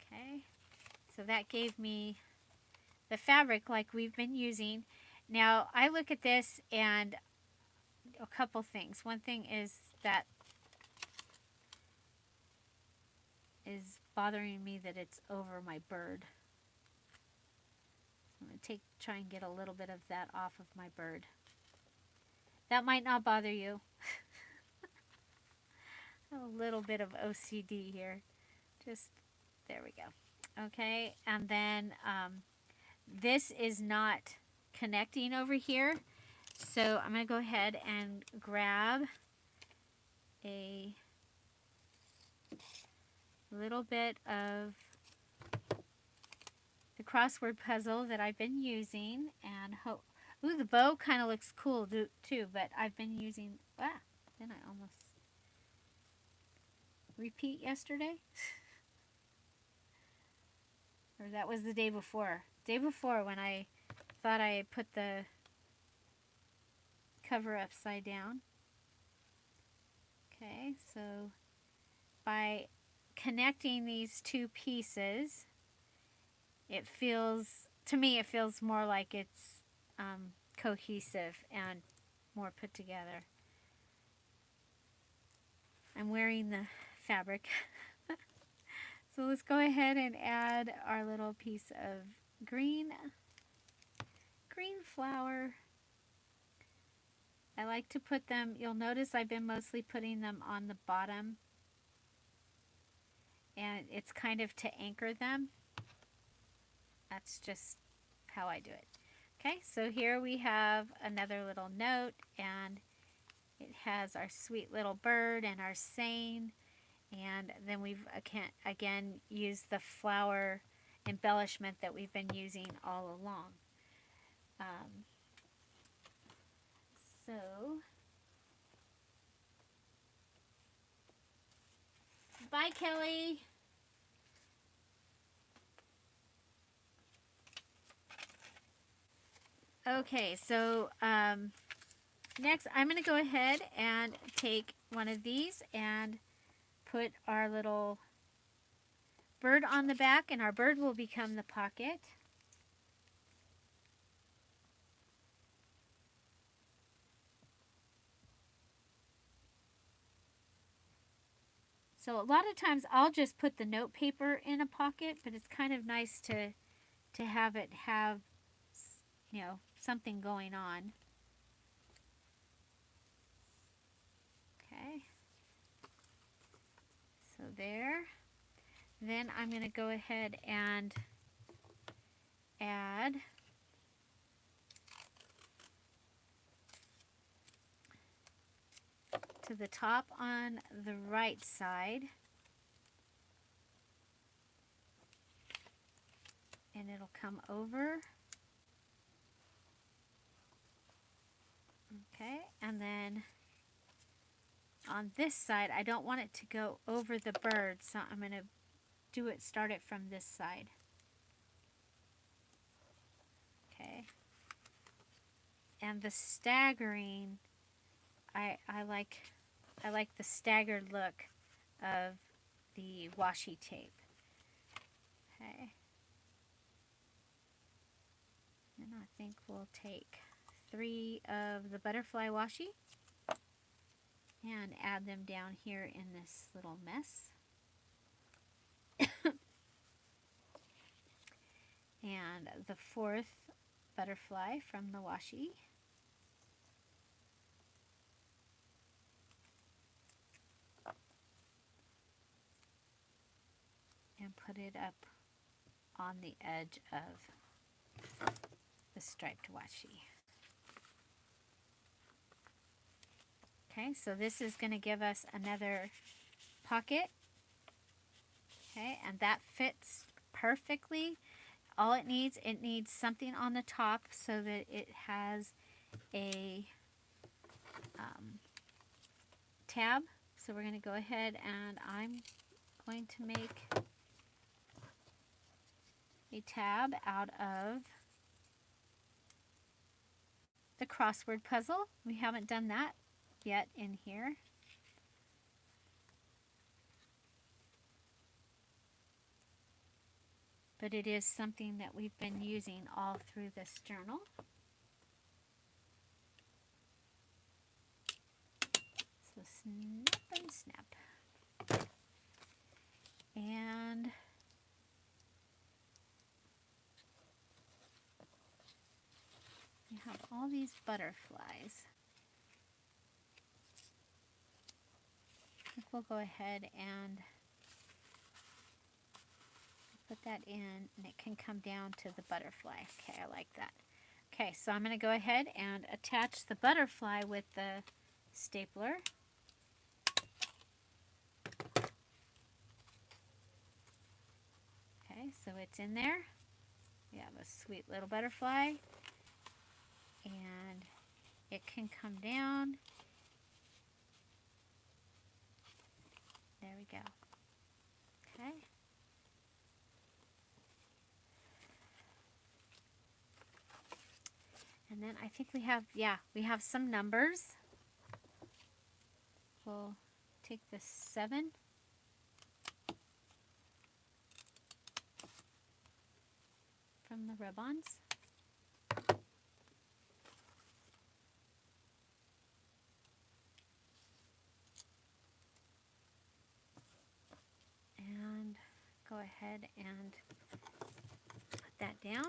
Okay. So that gave me the fabric like we've been using. Now I look at this and a couple things. One thing is that is bothering me that it's over my bird. I'm going to try and get a little bit of that off of my bird. That might not bother you. A little bit of OCD here. Just, there we go. Okay, and then this is not connecting over here. So I'm going to go ahead and grab a little bit of the crossword puzzle that I've been using, and ooh, the bow kind of looks cool too, but I've been using, then I almost repeat yesterday. Or that was the day before. Day before when I thought I put the cover upside down. Okay, so by connecting these two pieces, it feels, to me, it feels more like it's cohesive and more put together. I'm wearing the fabric. So let's go ahead and add our little piece of green flower. I like to put them, you'll notice I've been mostly putting them on the bottom, and it's kind of to anchor them. That's just how I do it. Okay, so here we have another little note, and it has our sweet little bird and our saying, and then we've again used the flower embellishment that we've been using all along. So bye, Kelly. Okay, so next I'm going to go ahead and take one of these and put our little bird on the back, and our bird will become the pocket. So a lot of times I'll just put the note paper in a pocket, but it's kind of nice to have it have, you know, something going on. Okay. So there. Then I'm going to go ahead and add to the top on the right side, and it'll come over. Okay, and then on this side, I don't want it to go over the bird, so I'm going to start it from this side. Okay, and the staggering, I like I like the staggered look of the washi tape. Okay. And I think we'll take 3 of the butterfly washi and add them down here in this little mess. And the 4th butterfly from the washi. And put it up on the edge of the striped washi. Okay, so this is going to give us another pocket. Okay, and that fits perfectly. All it needs something on the top so that it has a tab. So we're going to go ahead and I'm going to make a tab out of the crossword puzzle. We haven't done that yet in here. But it is something that we've been using all through this journal. So snap and snap. And we have all these butterflies. I think we'll go ahead and put that in, and it can come down to the butterfly. Okay, I like that. Okay, so I'm going to go ahead and attach the butterfly with the stapler. Okay, so it's in there. We have a sweet little butterfly, and it can come down. There we go. Okay. And then I think we have some numbers. We'll take the 7. From the ribbons. And go ahead and put that down.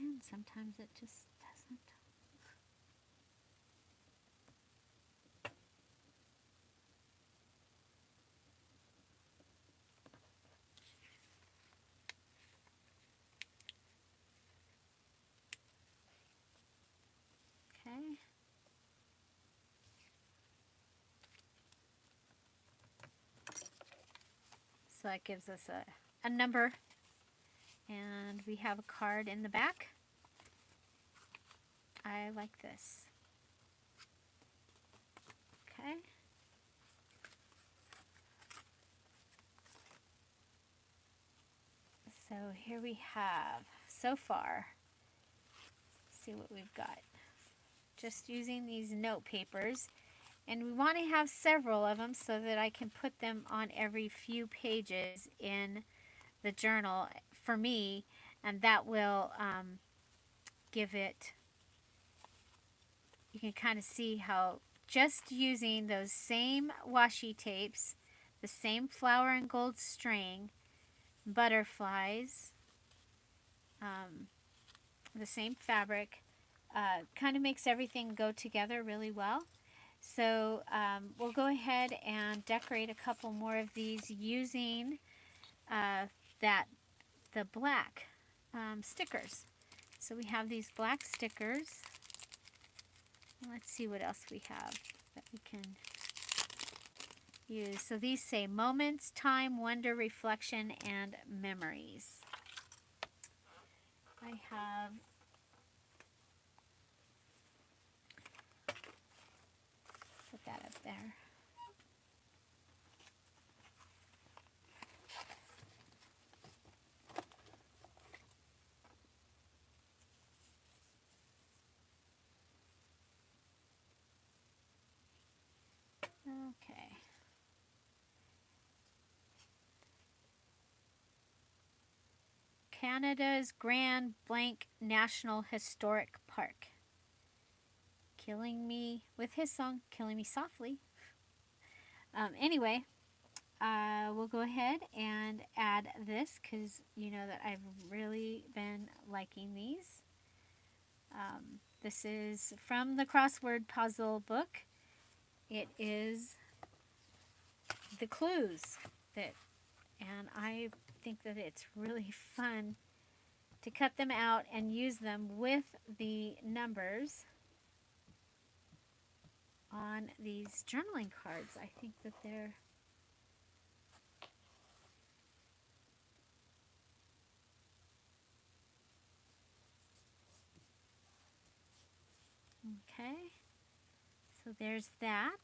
And sometimes it just doesn't. Okay. So that gives us a number, and we have a card in the back. I like this. Okay. So here we have, so far, let's see what we've got. Just using these note papers. And we want to have several of them so that I can put them on every few pages in the journal for me. And that will give it, you can kind of see how just using those same washi tapes, the same flower and gold string, butterflies, the same fabric, kind of makes everything go together really well. So we'll go ahead and decorate a couple more of these using the black stickers. So we have these black stickers. Let's see what else we have that we can use. So these say moments, time, wonder, reflection, and memories. I have put that up there. Okay. Canada's Grand Blanc National Historic Park. Killing me with his song, Killing Me Softly. Anyway, we'll go ahead and add this because you know that I've really been liking these. This is from the crossword puzzle book. It is the clues and I think that it's really fun to cut them out and use them with the numbers on these journaling cards. I think that they're okay. So there's that.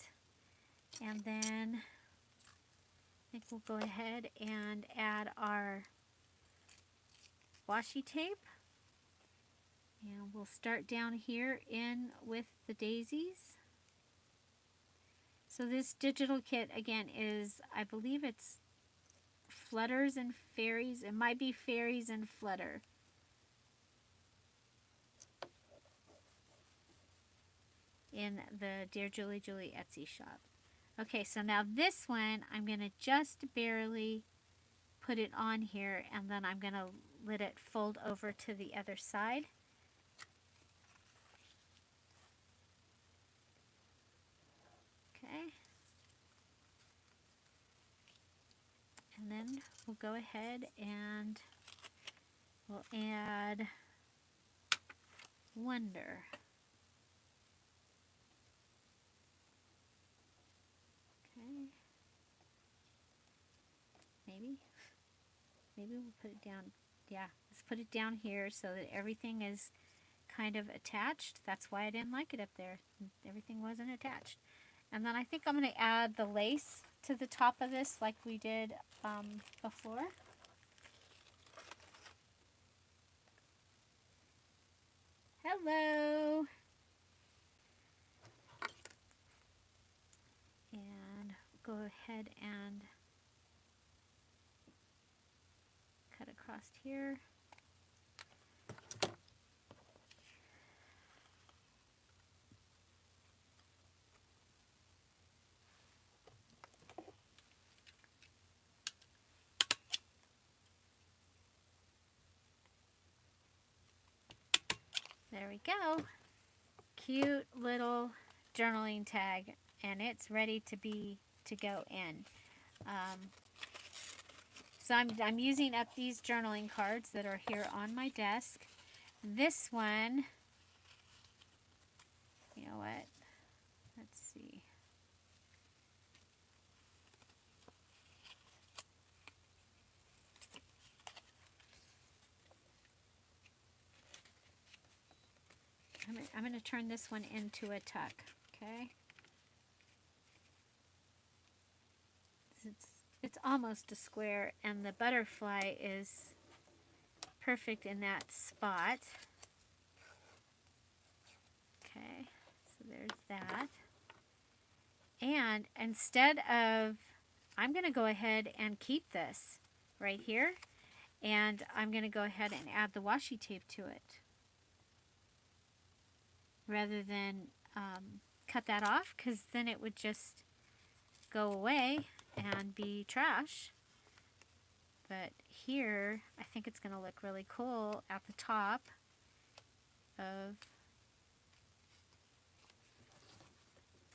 And then I think we'll go ahead and add our washi tape. And we'll start down here in with the daisies. So this digital kit, again, is, I believe it's Flutters and Fairies. It might be Fairies and Flutter. In the Dear Julie Etsy shop. Okay, so now this one, I'm going to just barely put it on here, and then I'm going to let it fold over to the other side. Okay. And then we'll go ahead and we'll add Wonder. Okay. Maybe we'll put it down. Yeah, let's put it down here so that everything is kind of attached. That's why I didn't like it up there. Everything wasn't attached. And then I think I'm going to add the lace to the top of this like we did before. Hello! And go ahead and cut across here. There we go. Cute little journaling tag, and it's ready to go in. So I'm using up these journaling cards that are here on my desk. This one, you know what? Let's see. I'm going to turn this one into a tuck, okay? It's almost a square, and the butterfly is perfect in that spot. Okay, so there's that. And instead of, I'm going to go ahead and keep this right here, and I'm going to go ahead and add the washi tape to it, rather than cut that off, because then it would just go away and be trash. But here, I think it's going to look really cool at the top of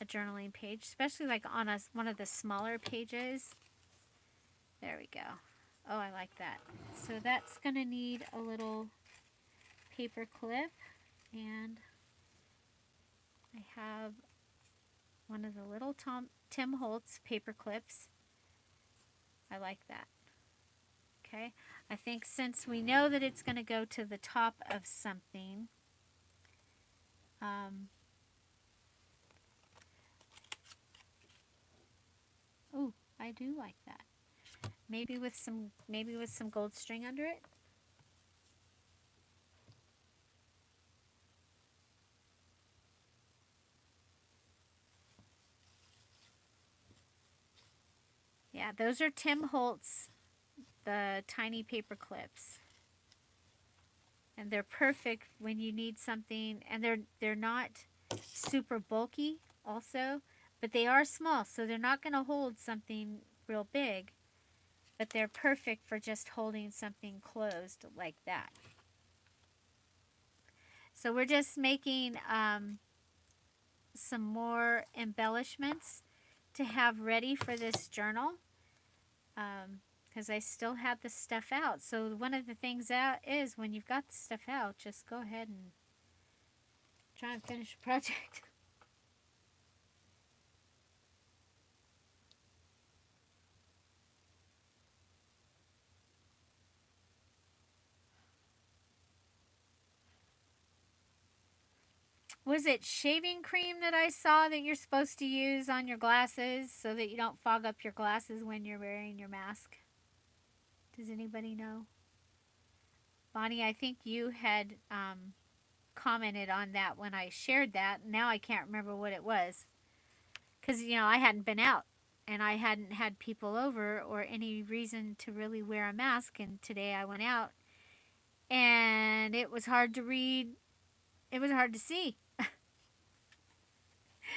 a journaling page, especially like on one of the smaller pages. There we go. Oh, I like that. So that's going to need a little paper clip, and I have one of the little Tim Holtz paper clips. I like that. Okay, I think since we know that it's going to go to the top of something, oh, I do like that. Maybe with some gold string under it. Yeah, those are Tim Holtz, the tiny paper clips. And they're perfect when you need something, and they're not super bulky also, but they are small, so they're not going to hold something real big, but they're perfect for just holding something closed like that. So we're just making some more embellishments to have ready for this journal, because I still have the stuff out. So one of the things out is when you've got the stuff out, just go ahead and try and finish the project. Was it shaving cream that I saw that you're supposed to use on your glasses so that you don't fog up your glasses when you're wearing your mask? Does anybody know? Bonnie, I think you had commented on that when I shared that. Now I can't remember what it was. Because, I hadn't been out and I hadn't had people over or any reason to really wear a mask. And today I went out and it was hard to read. It was hard to see.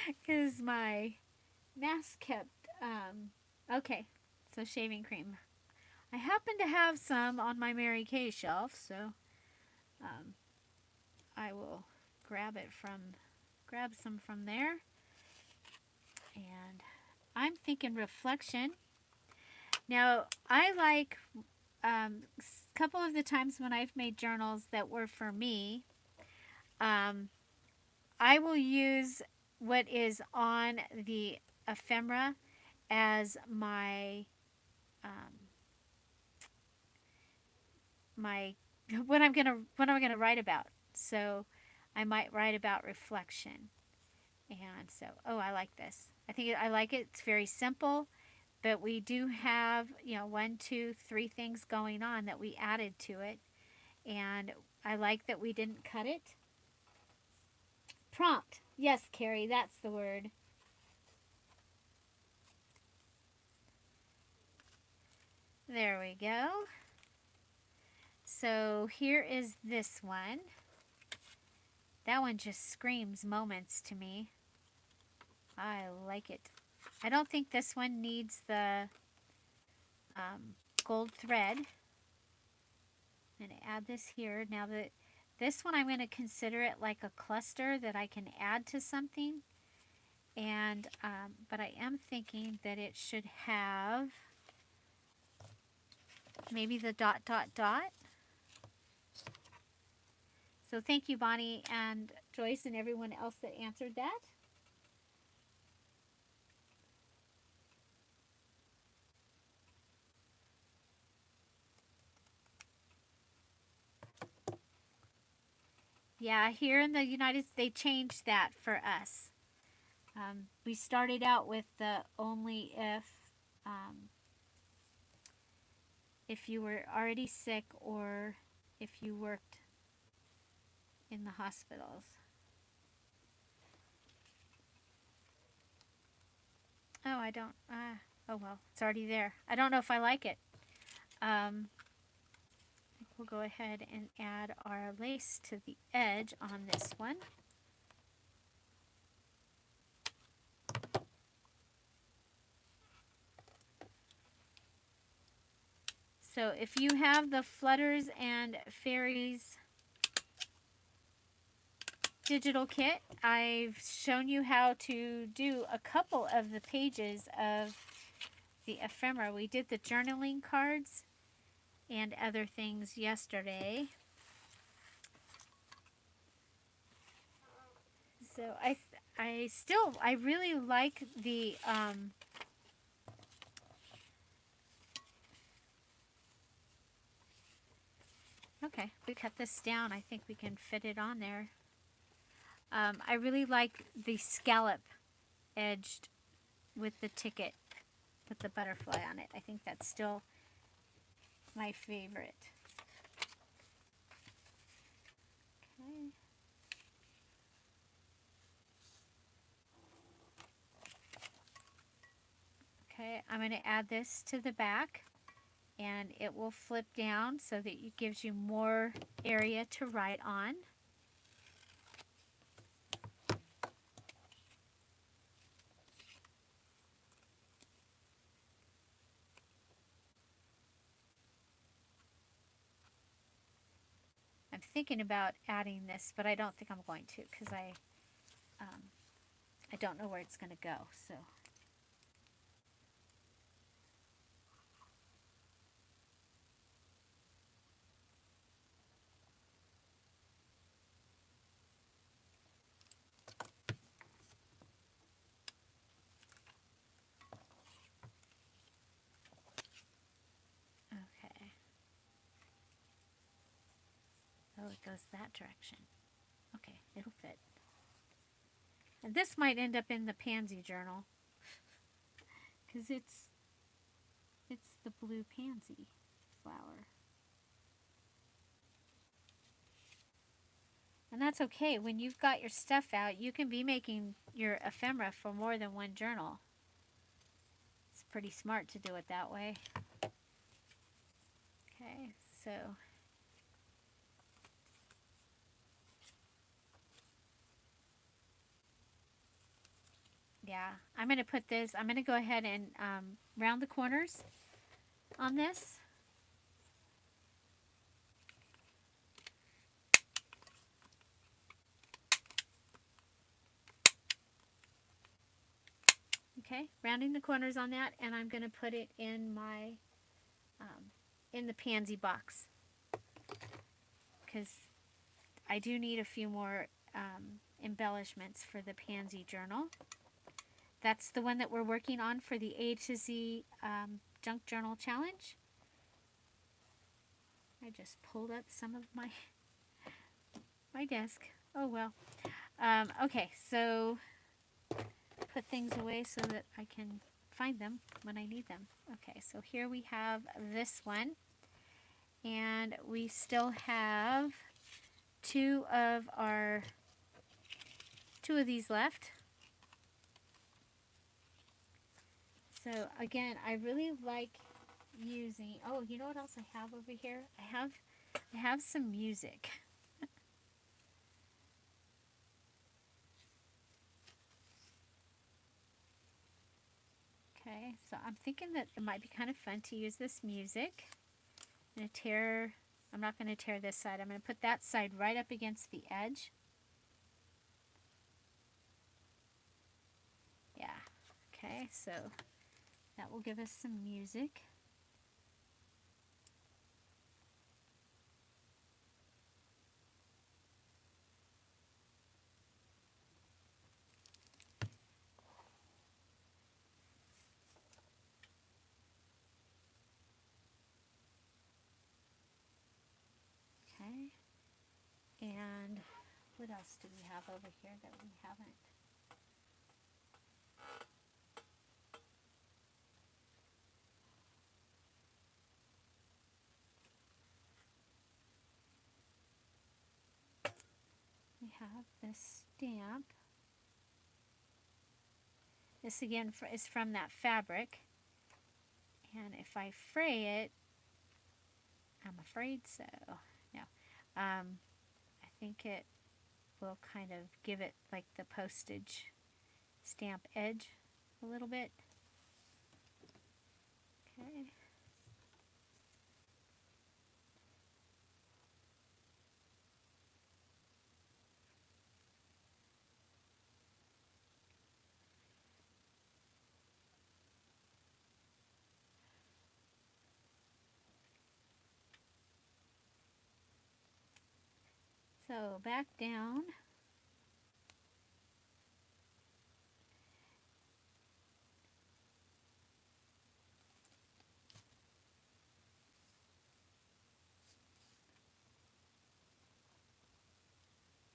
Because my mask kept, okay, so shaving cream. I happen to have some on my Mary Kay shelf, so I will grab some from there. And I'm thinking reflection. Now, I like a couple of the times when I've made journals that were for me, I will use what is on the ephemera as my what I'm gonna write about. So I might write about reflection. And so, I like this. I like it. It's very simple, but we do have 1, 2, 3 things going on that we added to it, and I like that we didn't cut it. Prompt. Yes, Carrie, that's the word. There we go. So here is this one. That one just screams moments to me. I like it. I don't think this one needs the gold thread. I'm going to add this here. Now that this one I'm going to consider it like a cluster that I can add to something. And but I am thinking that it should have maybe the dot, dot, dot. So thank you, Bonnie and Joyce and everyone else that answered that. Yeah, here in the United States, they changed that for us. We started out with the only if you were already sick or if you worked in the hospitals. Oh, I don't, oh well, it's already there. I don't know if I like it. I think we'll go ahead and add our lace to the edge on this one. So if you have the Flutters and Fairies digital kit, I've shown you how to do a couple of the pages of the ephemera. We did the journaling cards and other things yesterday. So I really like the, okay, we cut this down. I think we can fit it on there. I really like the scallop edged with the ticket, with the butterfly on it. I think that's still my favorite. Okay. Okay, I'm going to add this to the back, and it will flip down so that it gives you more area to write on. I'm thinking about adding this, but I don't think I'm going to because I don't know where it's going to go. So. Okay. Oh, it goes that direction. Okay, it'll fit. And this might end up in the pansy journal because it's the blue pansy flower. And that's okay. When you've got your stuff out, you can be making your ephemera for more than one journal. It's pretty smart to do it that way. Okay, so yeah, I'm going to put this, I'm going to go ahead and round the corners on this. Okay, rounding the corners on that, and I'm going to put it in my, in the pansy box. Because I do need a few more embellishments for the pansy journal. That's the one that we're working on for the A to Z Junk Journal Challenge. I just pulled up some of my desk. Oh well. Okay, so put things away so that I can find them when I need them. Okay, so here we have this one. And we still have two of these left. So again, I really like using, oh, you know what else I have over here? I have some music. Okay, so I'm thinking that it might be kind of fun to use this music. I'm not going to tear this side. I'm going to put that side right up against the edge. Yeah, okay, so that will give us some music. Okay, and what else do we have over here that we haven't? We have this stamp. This again is from that fabric. And if I fray it, I'm afraid so. No. I think it will kind of give it like the postage stamp edge a little bit. Okay. So back down.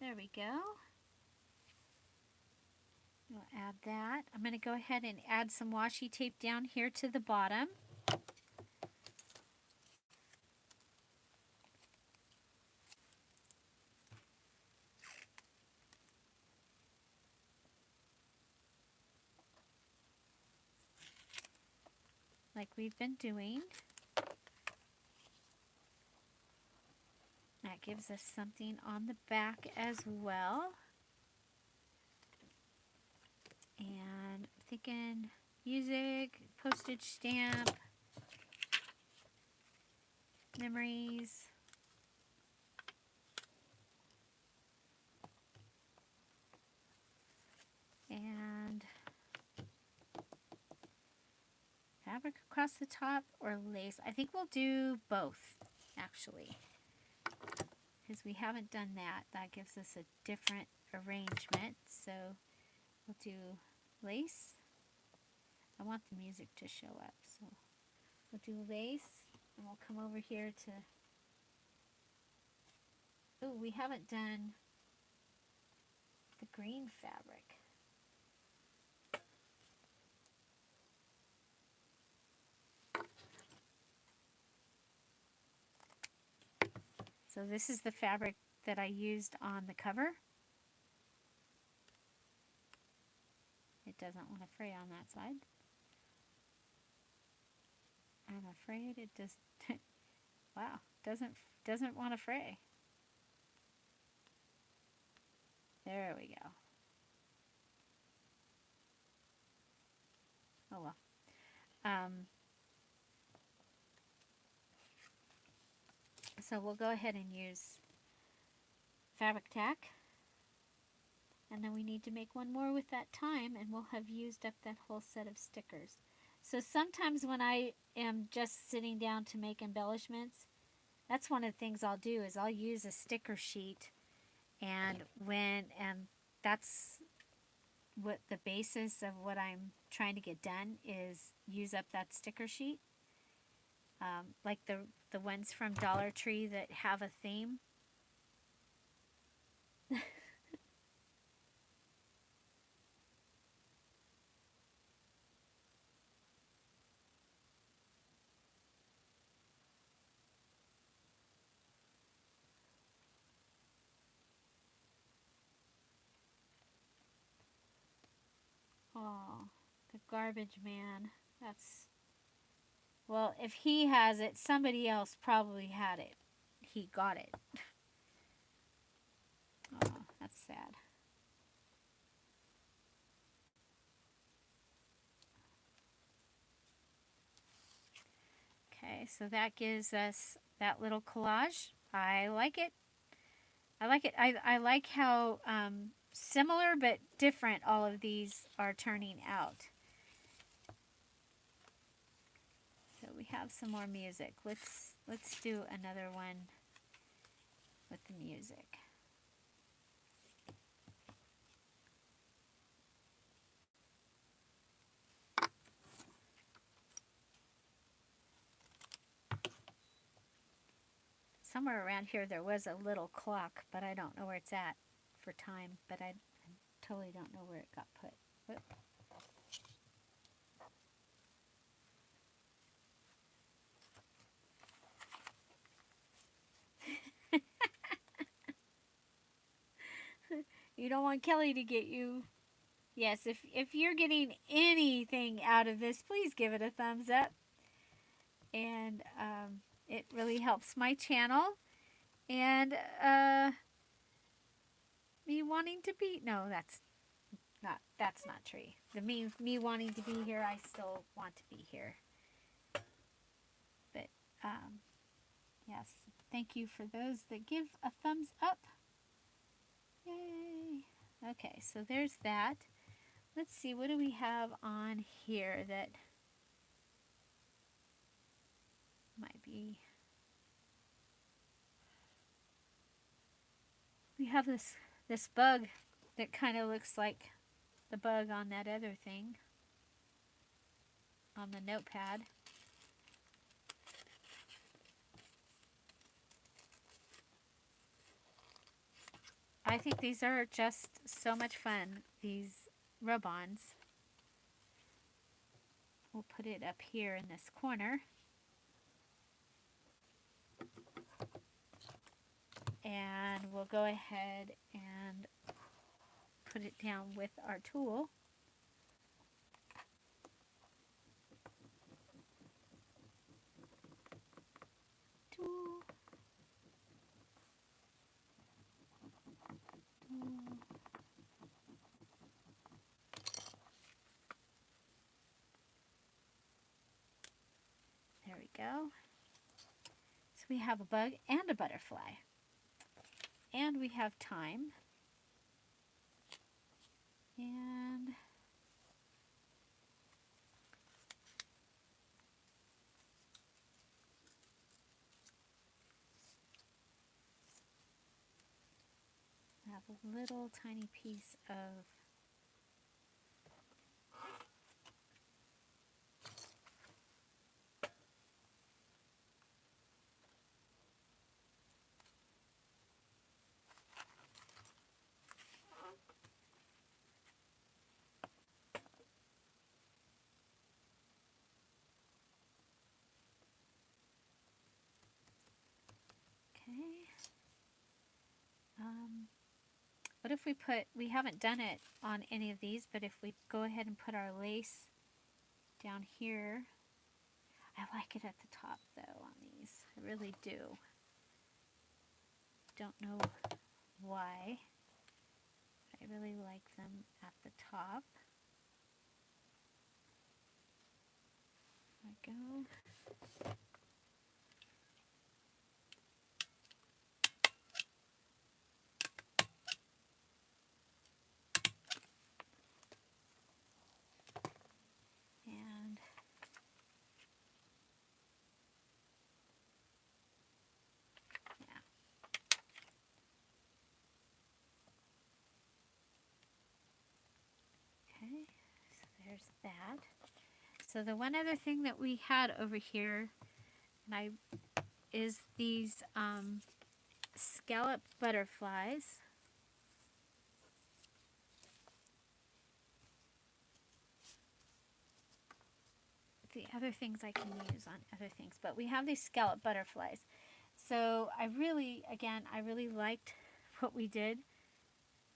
There we go. We'll add that. I'm going to go ahead and add some washi tape down here to the bottom. Like we've been doing. That gives us something on the back as well. And I'm thinking music, postage stamp, memories. And fabric across the top or lace. I think we'll do both, actually. Because we haven't done that. That gives us a different arrangement. So we'll do lace. I want the music to show up. So we'll do lace. And we'll come over here to... Oh, we haven't done the green fabric. So this is the fabric that I used on the cover. It doesn't want to fray on that side. I'm afraid it just, wow, doesn't want to fray. There we go. Oh well. So we'll go ahead and use fabric tack. And then we need to make one more with that time, and we'll have used up that whole set of stickers. So sometimes when I am just sitting down to make embellishments, that's one of the things I'll do is I'll use a sticker sheet, and that's what the basis of what I'm trying to get done is use up that sticker sheet. Like the ones from Dollar Tree that have a theme. Oh, the garbage man. That's... Well, if he has it, somebody else probably had it. He got it. Oh, that's sad. Okay, so that gives us that little collage. I like it. I like it. I like how similar but different all of these are turning out. So we have some more music. Let's do another one with the music. Somewhere around here there was a little clock, but I don't know where it's at for time, but I totally don't know where it got put. Whoop. You don't want Kelly to get you. Yes, if you're getting anything out of this, please give it a thumbs up. And it really helps my channel. And me wanting to be... No, that's not true. The me wanting to be here, I still want to be here. But yes, thank you for those that give a thumbs up. Yay! Okay, so there's that. Let's see, what do we have on here that might be... We have this bug that kind of looks like the bug on that other thing, on the notepad. I think these are just so much fun, these rub-ons. We'll put it up here in this corner. And we'll go ahead and put it down with our tool. There we go. So we have a bug and a butterfly. And we have time. And I have a little tiny piece of what if we haven't done it on any of these, but if we go ahead and put our lace down here. I like it at the top though on these. I really do. Don't know why. I really like them at the top. There we go. Okay, so there's that. So the one other thing that we had over here is these scallop butterflies. The other things I can use on other things, but we have these scallop butterflies. So I really liked what we did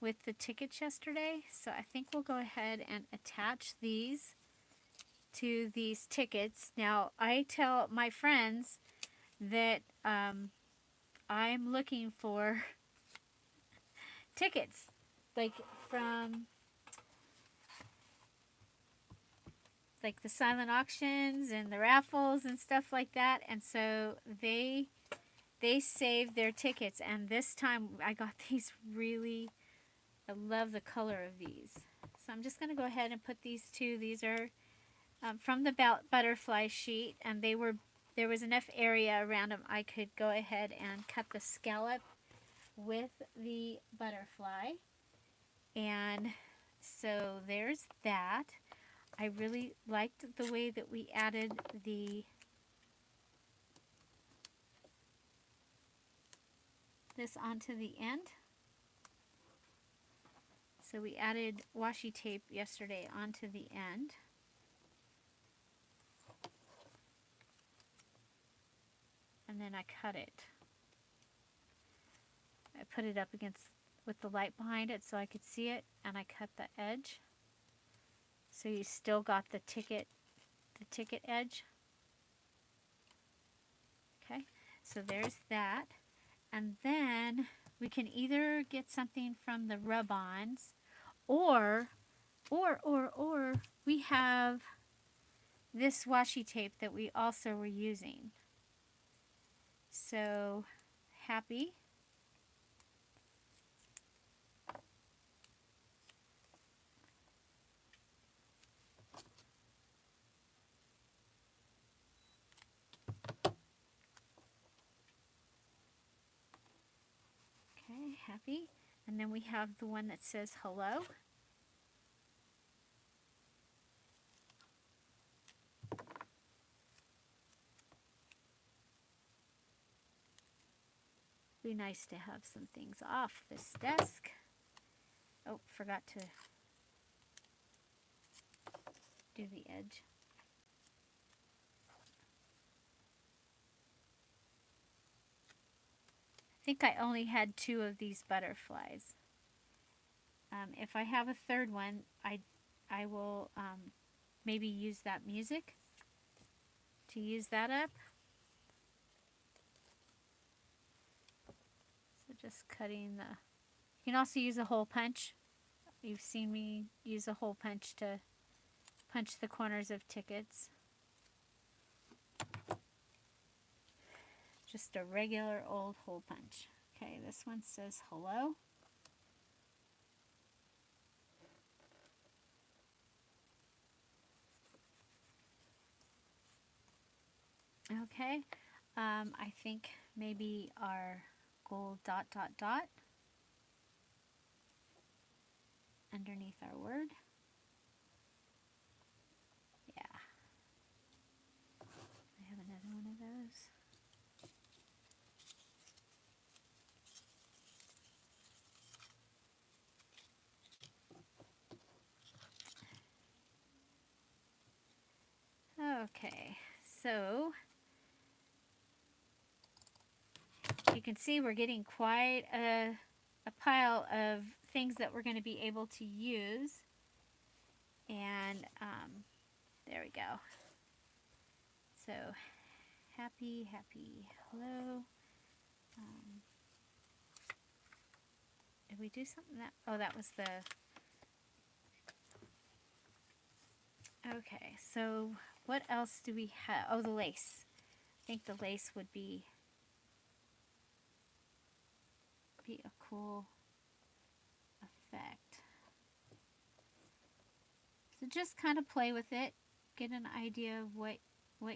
with the tickets yesterday. So I think we'll go ahead and attach these to these tickets. Now I tell my friends that I'm looking for tickets, like from like the silent auctions and the raffles and stuff like that, and so they saved their tickets, and this time I got these really, I love the color of these. So I'm just going to go ahead and put these two. These are from the butterfly sheet, and there was enough area around them I could go ahead and cut the scallop with the butterfly. And so there's that. I really liked the way that we added this onto the end. So we added washi tape yesterday onto the end. And then I cut it. I put it up against with the light behind it so I could see it, and I cut the edge. So you still got the ticket edge. Okay, so there's that. And then we can either get something from the rub-ons, or we have this washi tape that we also were using. So happy. Okay, happy. And then we have the one that says hello. Be nice to have some things off this desk. Oh, forgot to do the edge. I think I only had 2 of these butterflies. If I have a third one, I will maybe use that music to use that up. So just cutting the... You can also use a hole punch. You've seen me use a hole punch to punch the corners of tickets. Just a regular old hole punch. Okay, this one says hello. Okay, I think maybe our gold dot dot dot underneath our word. Yeah. I have another one of those. Okay, so you can see we're getting quite a pile of things that we're going to be able to use. And there we go. So happy, happy, hello. Did we do something that... Oh, that was the... Okay, so what else do we have? Oh, the lace. I think the lace would be a cool effect. So just kind of play with it, get an idea of what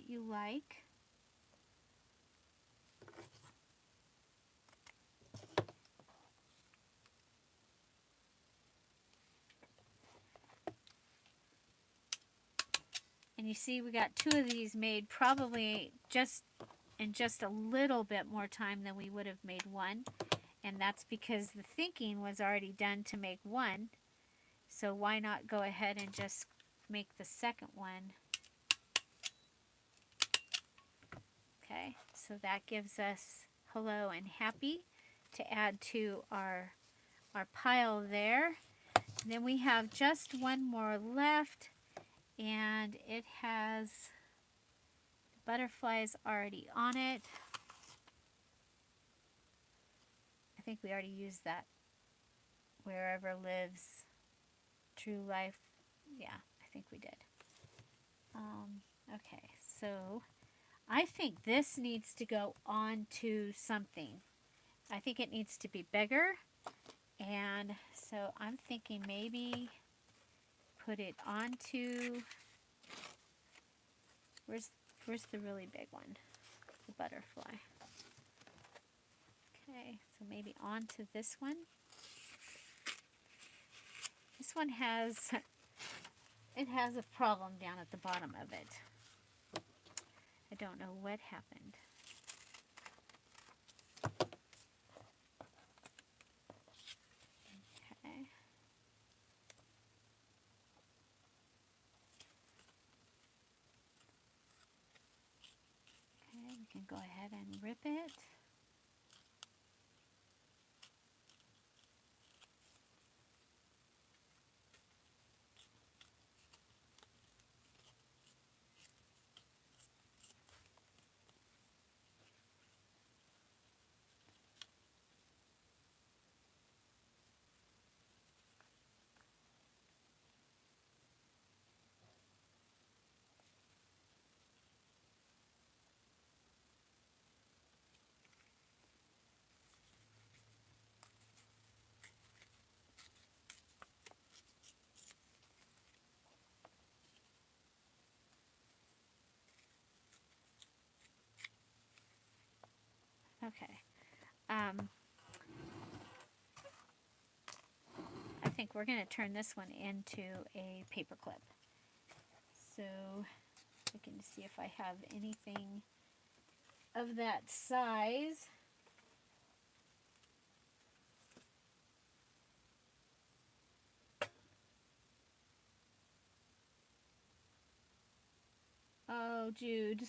you like. And you see we got 2 of these made probably just in just a little bit more time than we would have made 1. And that's because the thinking was already done to make 1. So why not go ahead and just make the second one. Okay, so that gives us hello and happy to add to our pile there. And then we have just 1 more left, and it has butterflies already on it. I think we already used that. Wherever lives true life. Yeah, I think we did. Okay, so I think this needs to go onto something. I think it needs to be bigger. And so I'm thinking maybe put it onto... Where's the really big one? The butterfly. Okay, so maybe onto this one. This one has... It has a problem down at the bottom of it. I don't know what happened. Okay. Okay, we can go ahead and rip it. Okay. I think we're going to turn this one into a paper clip. So, looking to see if I have anything of that size. Oh, Jude.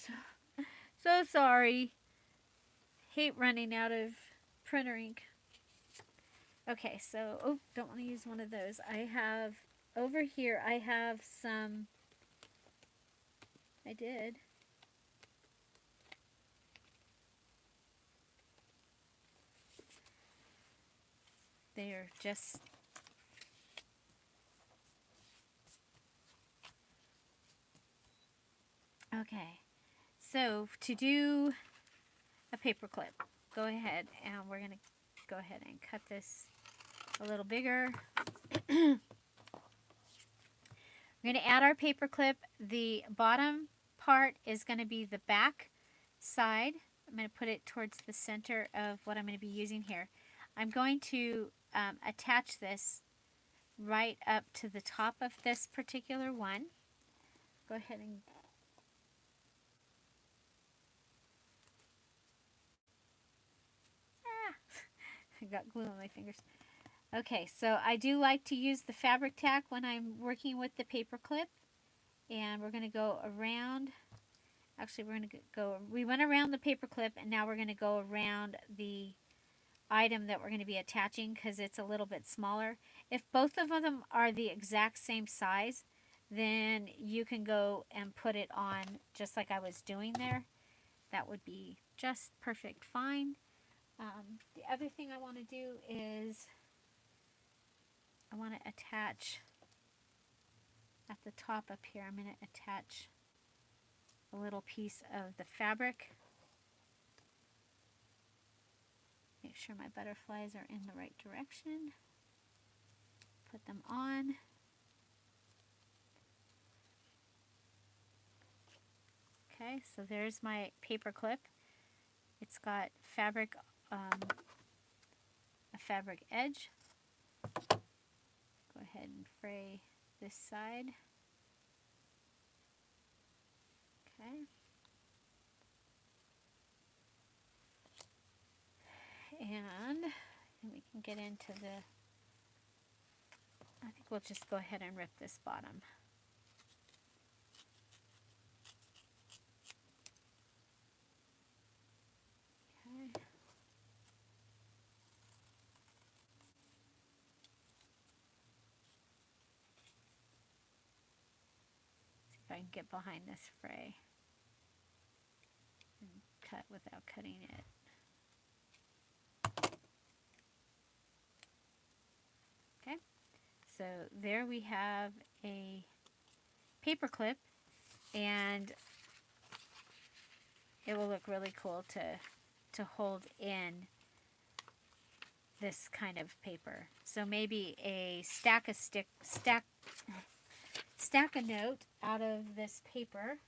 So sorry. Hate running out of printer ink. Okay, so, oh, don't want to use one of those. I have, over here, I have some, I did. They are just, okay. So, to do a paper clip, go ahead and we're going to go ahead and cut this a little bigger. We're going to add our paper clip. The bottom part is going to be the back side. I'm going to put it towards the center of what I'm going to be using here. I'm going to attach this right up to the top of this particular one. Go ahead and I got glue on my fingers. Okay, so I do like to use the fabric tack when I'm working with the paper clip. And we're going to go around, actually we're going to go, we went around the paper clip and now we're going to go around the item that we're going to be attaching because it's a little bit smaller. If both of them are the exact same size, then you can go and put it on just like I was doing there. That would be just perfect fine. The other thing I want to do is I want to attach at the top up here. I'm going to attach a little piece of the fabric. Make sure my butterflies are in the right direction. Put them on. Okay, so there's my paper clip. It's got fabric, a fabric edge. Go ahead and fray this side. Okay. And then we can get into the, I think we'll just go ahead and rip this bottom. Okay. See if I can get behind this fray and cut without cutting it. Okay, so there we have a paper clip, and it will look really cool to hold in this kind of paper. So maybe a stack a note out of this paper.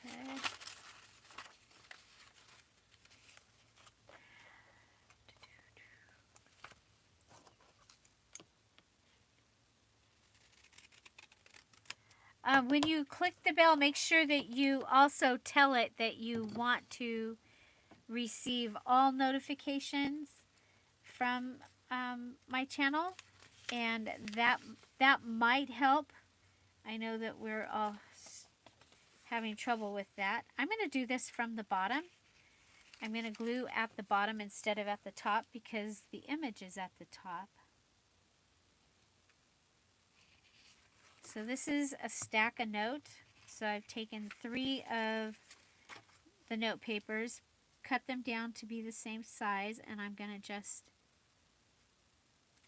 Okay. When you click the bell, make sure that you also tell it that you want to receive all notifications from my channel, and that might help. I know that we're all having trouble with that. I'm going to do this from the bottom. I'm going to glue at the bottom instead of at the top because the image is at the top. So this is a stack of note. So I've taken 3 of the note papers, cut them down to be the same size, and I'm going to just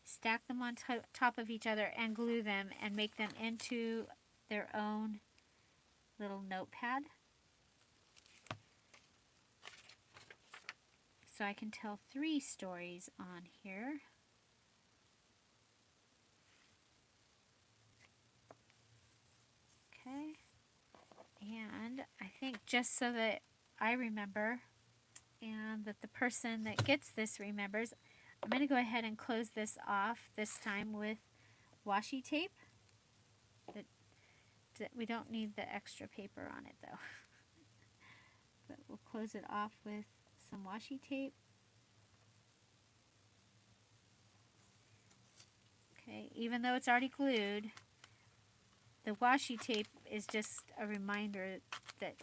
stack them on top of each other and glue them and make them into their own little notepad. So I can tell 3 stories on here. Okay, and I think just so that I remember and that the person that gets this remembers, I'm going to go ahead and close this off this time with washi tape. We don't need the extra paper on it though. but we'll close it off with some washi tape. Okay, even though it's already glued, the washi tape is just a reminder that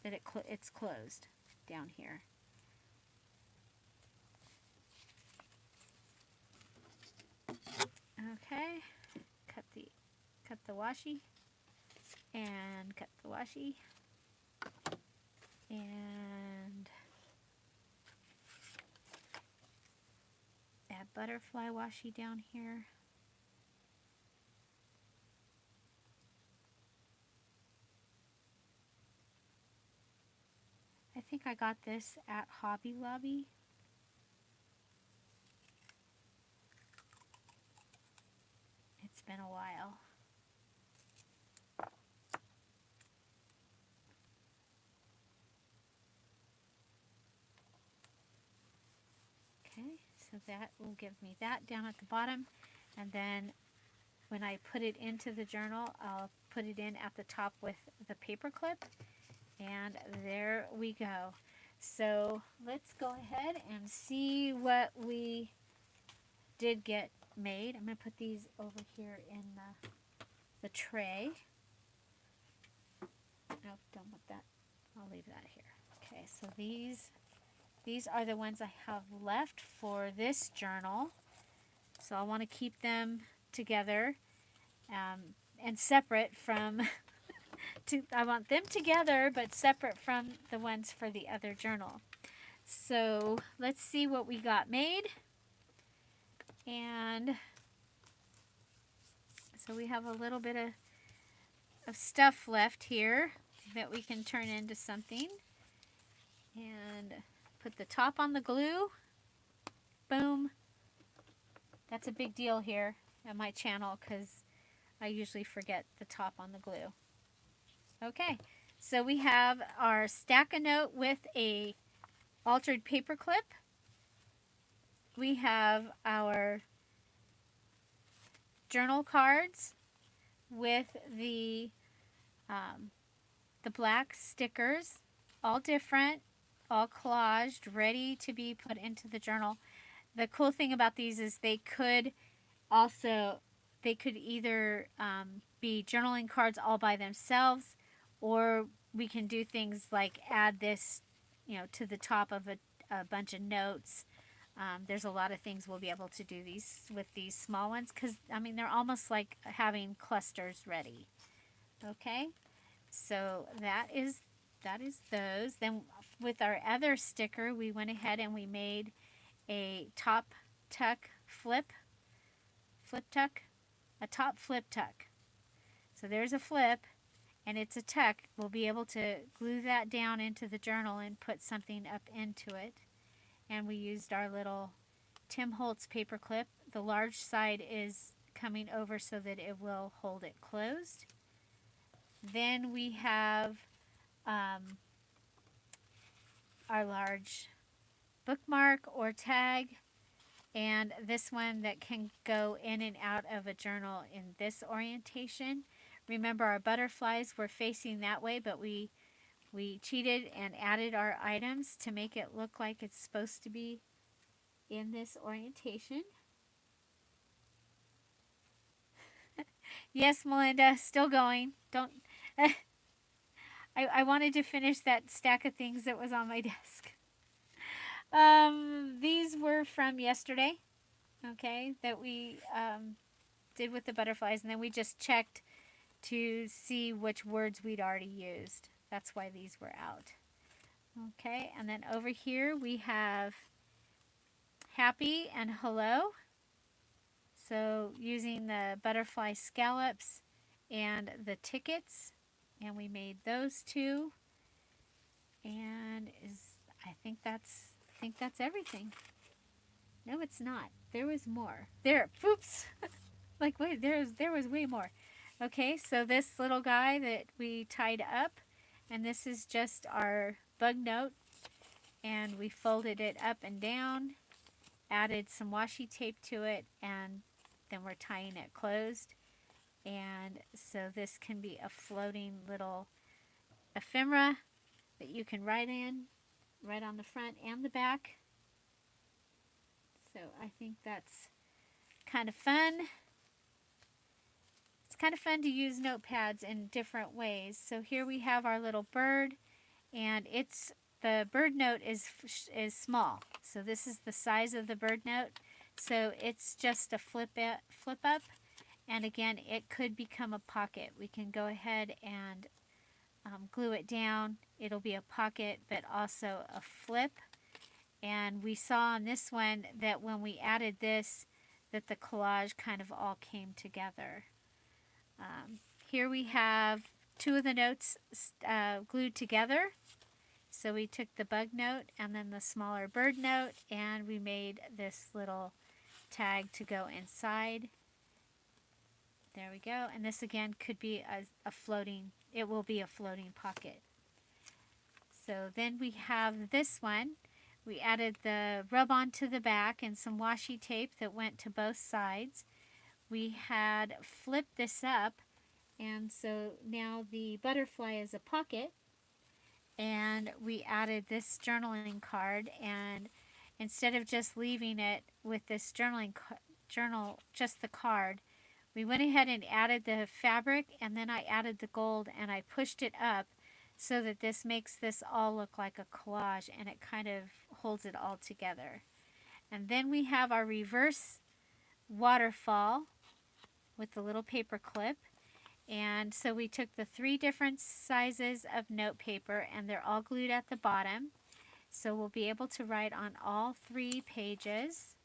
it's closed down here. Okay, cut the washi and cut the washi and add butterfly washi down here. I think I got this at Hobby Lobby. It's been a while. Okay, so that will give me that down at the bottom, and then when I put it into the journal, I'll put it in at the top with the paper clip, and there we go. So let's go ahead and see what we did get made. I'm going to put these over here in the tray. Nope, don't want that. I'll leave that here. Okay, so these are the ones I have left for this journal. So I want to keep them together and separate from, I want them together but separate from the ones for the other journal. So let's see what we got made. And so we have a little bit of stuff left here that we can turn into something. And put the top on the glue. Boom. That's a big deal here at my channel because I usually forget the top on the glue. Okay, so we have our Stack-A-Note with a altered paper clip. We have our journal cards with the black stickers, all different, all collaged, ready to be put into the journal. The cool thing about these is they could either be journaling cards all by themselves, or we can do things like add this, to the top of a bunch of notes. There's a lot of things we'll be able to do with these small ones because, they're almost like having clusters ready. Okay, so that is those. Then with our other sticker, we went ahead and we made a top tuck a top flip tuck. So there's a flip and it's a tuck. We'll be able to glue that down into the journal and put something up into it. And we used our little Tim Holtz paper clip. The large side is coming over so that it will hold it closed. Then we have our large bookmark or tag, and this one that can go in and out of a journal in this orientation. Remember, our butterflies were facing that way, but we cheated and added our items to make it look like it's supposed to be in this orientation. Yes, Melinda, still going. Don't. I wanted to finish that stack of things that was on my desk. These were from yesterday, okay, that we did with the butterflies, and then we just checked to see which words we'd already used. That's why these were out. Okay, and then over here we have happy and hello. So using the butterfly scallops and the tickets, and we made those two. And I think that's everything. No, it's not. There was more. There, oops. Like, wait, there was way more. Okay, so this little guy that we tied up, and this is just our bug note, and we folded it up and down, added some washi tape to it, and then we're tying it closed. And so this can be a floating little ephemera that you can write in, right on the front and the back. So I think that's kind of fun. It's kind of fun to use notepads in different ways. So here we have our little bird, and the bird note is small. So this is the size of the bird note. So it's just a flip up, and again, it could become a pocket. We can go ahead and glue it down. It'll be a pocket, but also a flip. And we saw on this one that when we added this, that the collage kind of all came together. Here we have two of the notes glued together. So we took the bug note and then the smaller bird note, and we made this little tag to go inside. There we go. And this again could be a floating, it will be a floating pocket. So then we have this one. We added the rub-on to the back and some washi tape that went to both sides. We had flipped this up, and so now the butterfly is a pocket. And we added this journaling card, and instead of just leaving it with this journal, just the card, we went ahead and added the fabric, and then I added the gold, and I pushed it up so that this makes this all look like a collage, and it kind of holds it all together. And then we have our reverse waterfall with the little paper clip. And so we took the 3 different sizes of note paper, and they're all glued at the bottom. So we'll be able to write on all 3 pages.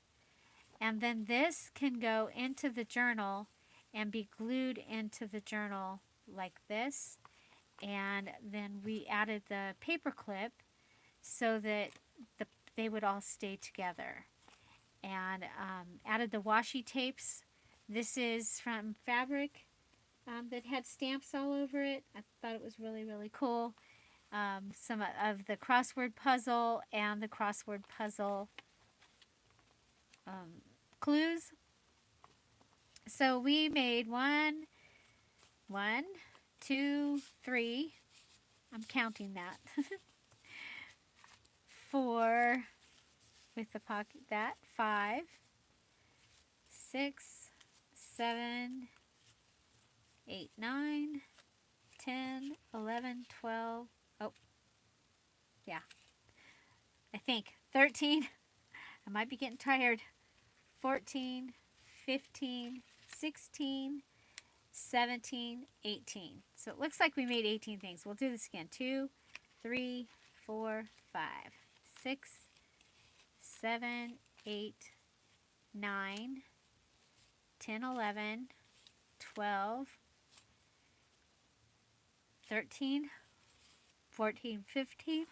And then this can go into the journal and be glued into the journal like this. And then we added the paper clip so that they would all stay together. And added the washi tapes. This is from fabric that had stamps all over it. I thought it was really, really cool. Some of the crossword puzzle and the crossword puzzle clues. So we made 1, 2, 3. I'm counting that. 4 with the pocket, that 5, 6, 7, 8, 9, 10, 11, 12. Oh, yeah. I think 13. I might be getting tired. 14, 15, 16, 17, 18. So it looks like we made 18 things. We'll do this again. 2, 3, 4, 5, 6, 7, 8, 9, 10, 11, 12, 13, 14, 15,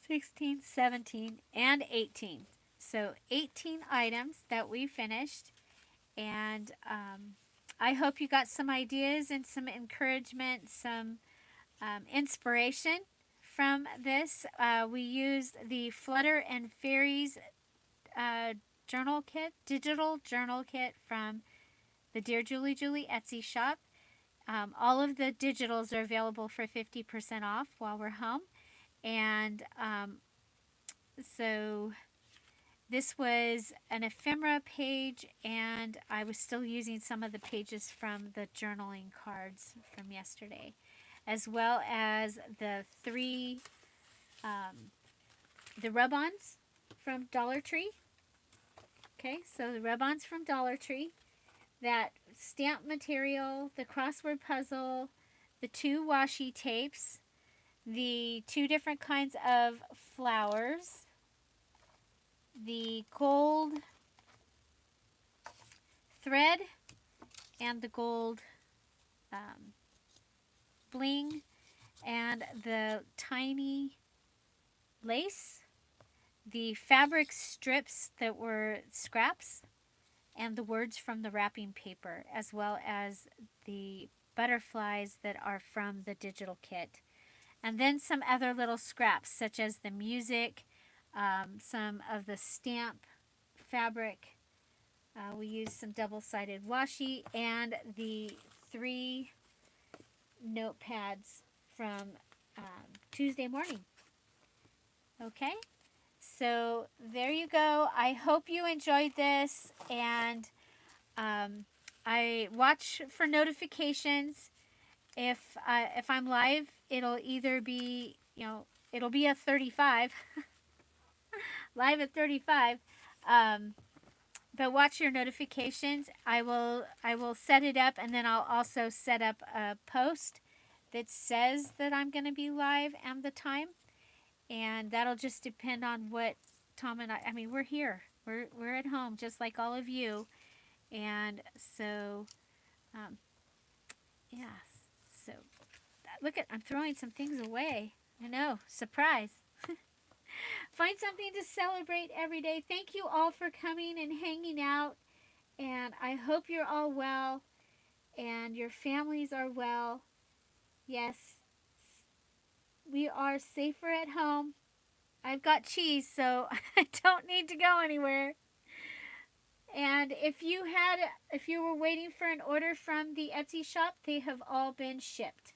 16, 17, and 18. So 18 items that we finished, and I hope you got some ideas and some encouragement, some inspiration from this. We used the Flutter and Fairies journal kit, digital journal kit from the Dear Julie Etsy shop. All of the digitals are available for 50% off while we're home. And so this was an ephemera page, and I was still using some of the pages from the journaling cards from yesterday, as well as the 3 the rub-ons from Dollar Tree. Okay, so the rub-ons from Dollar Tree, that stamp material, the crossword puzzle, the 2 washi tapes, the 2 different kinds of flowers, the gold thread, and the gold bling, and the tiny lace, the fabric strips that were scraps, and the words from the wrapping paper, as well as the butterflies that are from the digital kit. And then some other little scraps, such as the music, some of the stamp fabric. We used some double-sided washi, and the 3 notepads from Tuesday morning. Okay? So there you go. I hope you enjoyed this, and I watch for notifications. If I'm live, it'll either be it'll be at 35, live at 35. Um, but watch your notifications. I will set it up, and then I'll also set up a post that says that I'm going to be live and the time, and that'll just depend on what Tom and I mean, we're here. We're at home just like all of you. And so um, yeah. So look at, I'm throwing some things away. I know, surprise. Find something to celebrate every day. Thank you all for coming and hanging out. And I hope you're all well and your families are well. Yes, we are safer at home. I've got cheese, so I don't need to go anywhere. And if you were waiting for an order from the Etsy shop, they have all been shipped.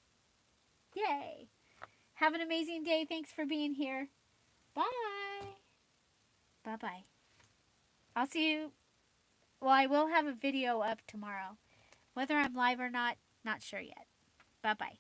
Yay! Have an amazing day. Thanks for being here. Bye. Bye-bye. I'll see you. Well, I will have a video up tomorrow. Whether I'm live or not, not sure yet. Bye-bye.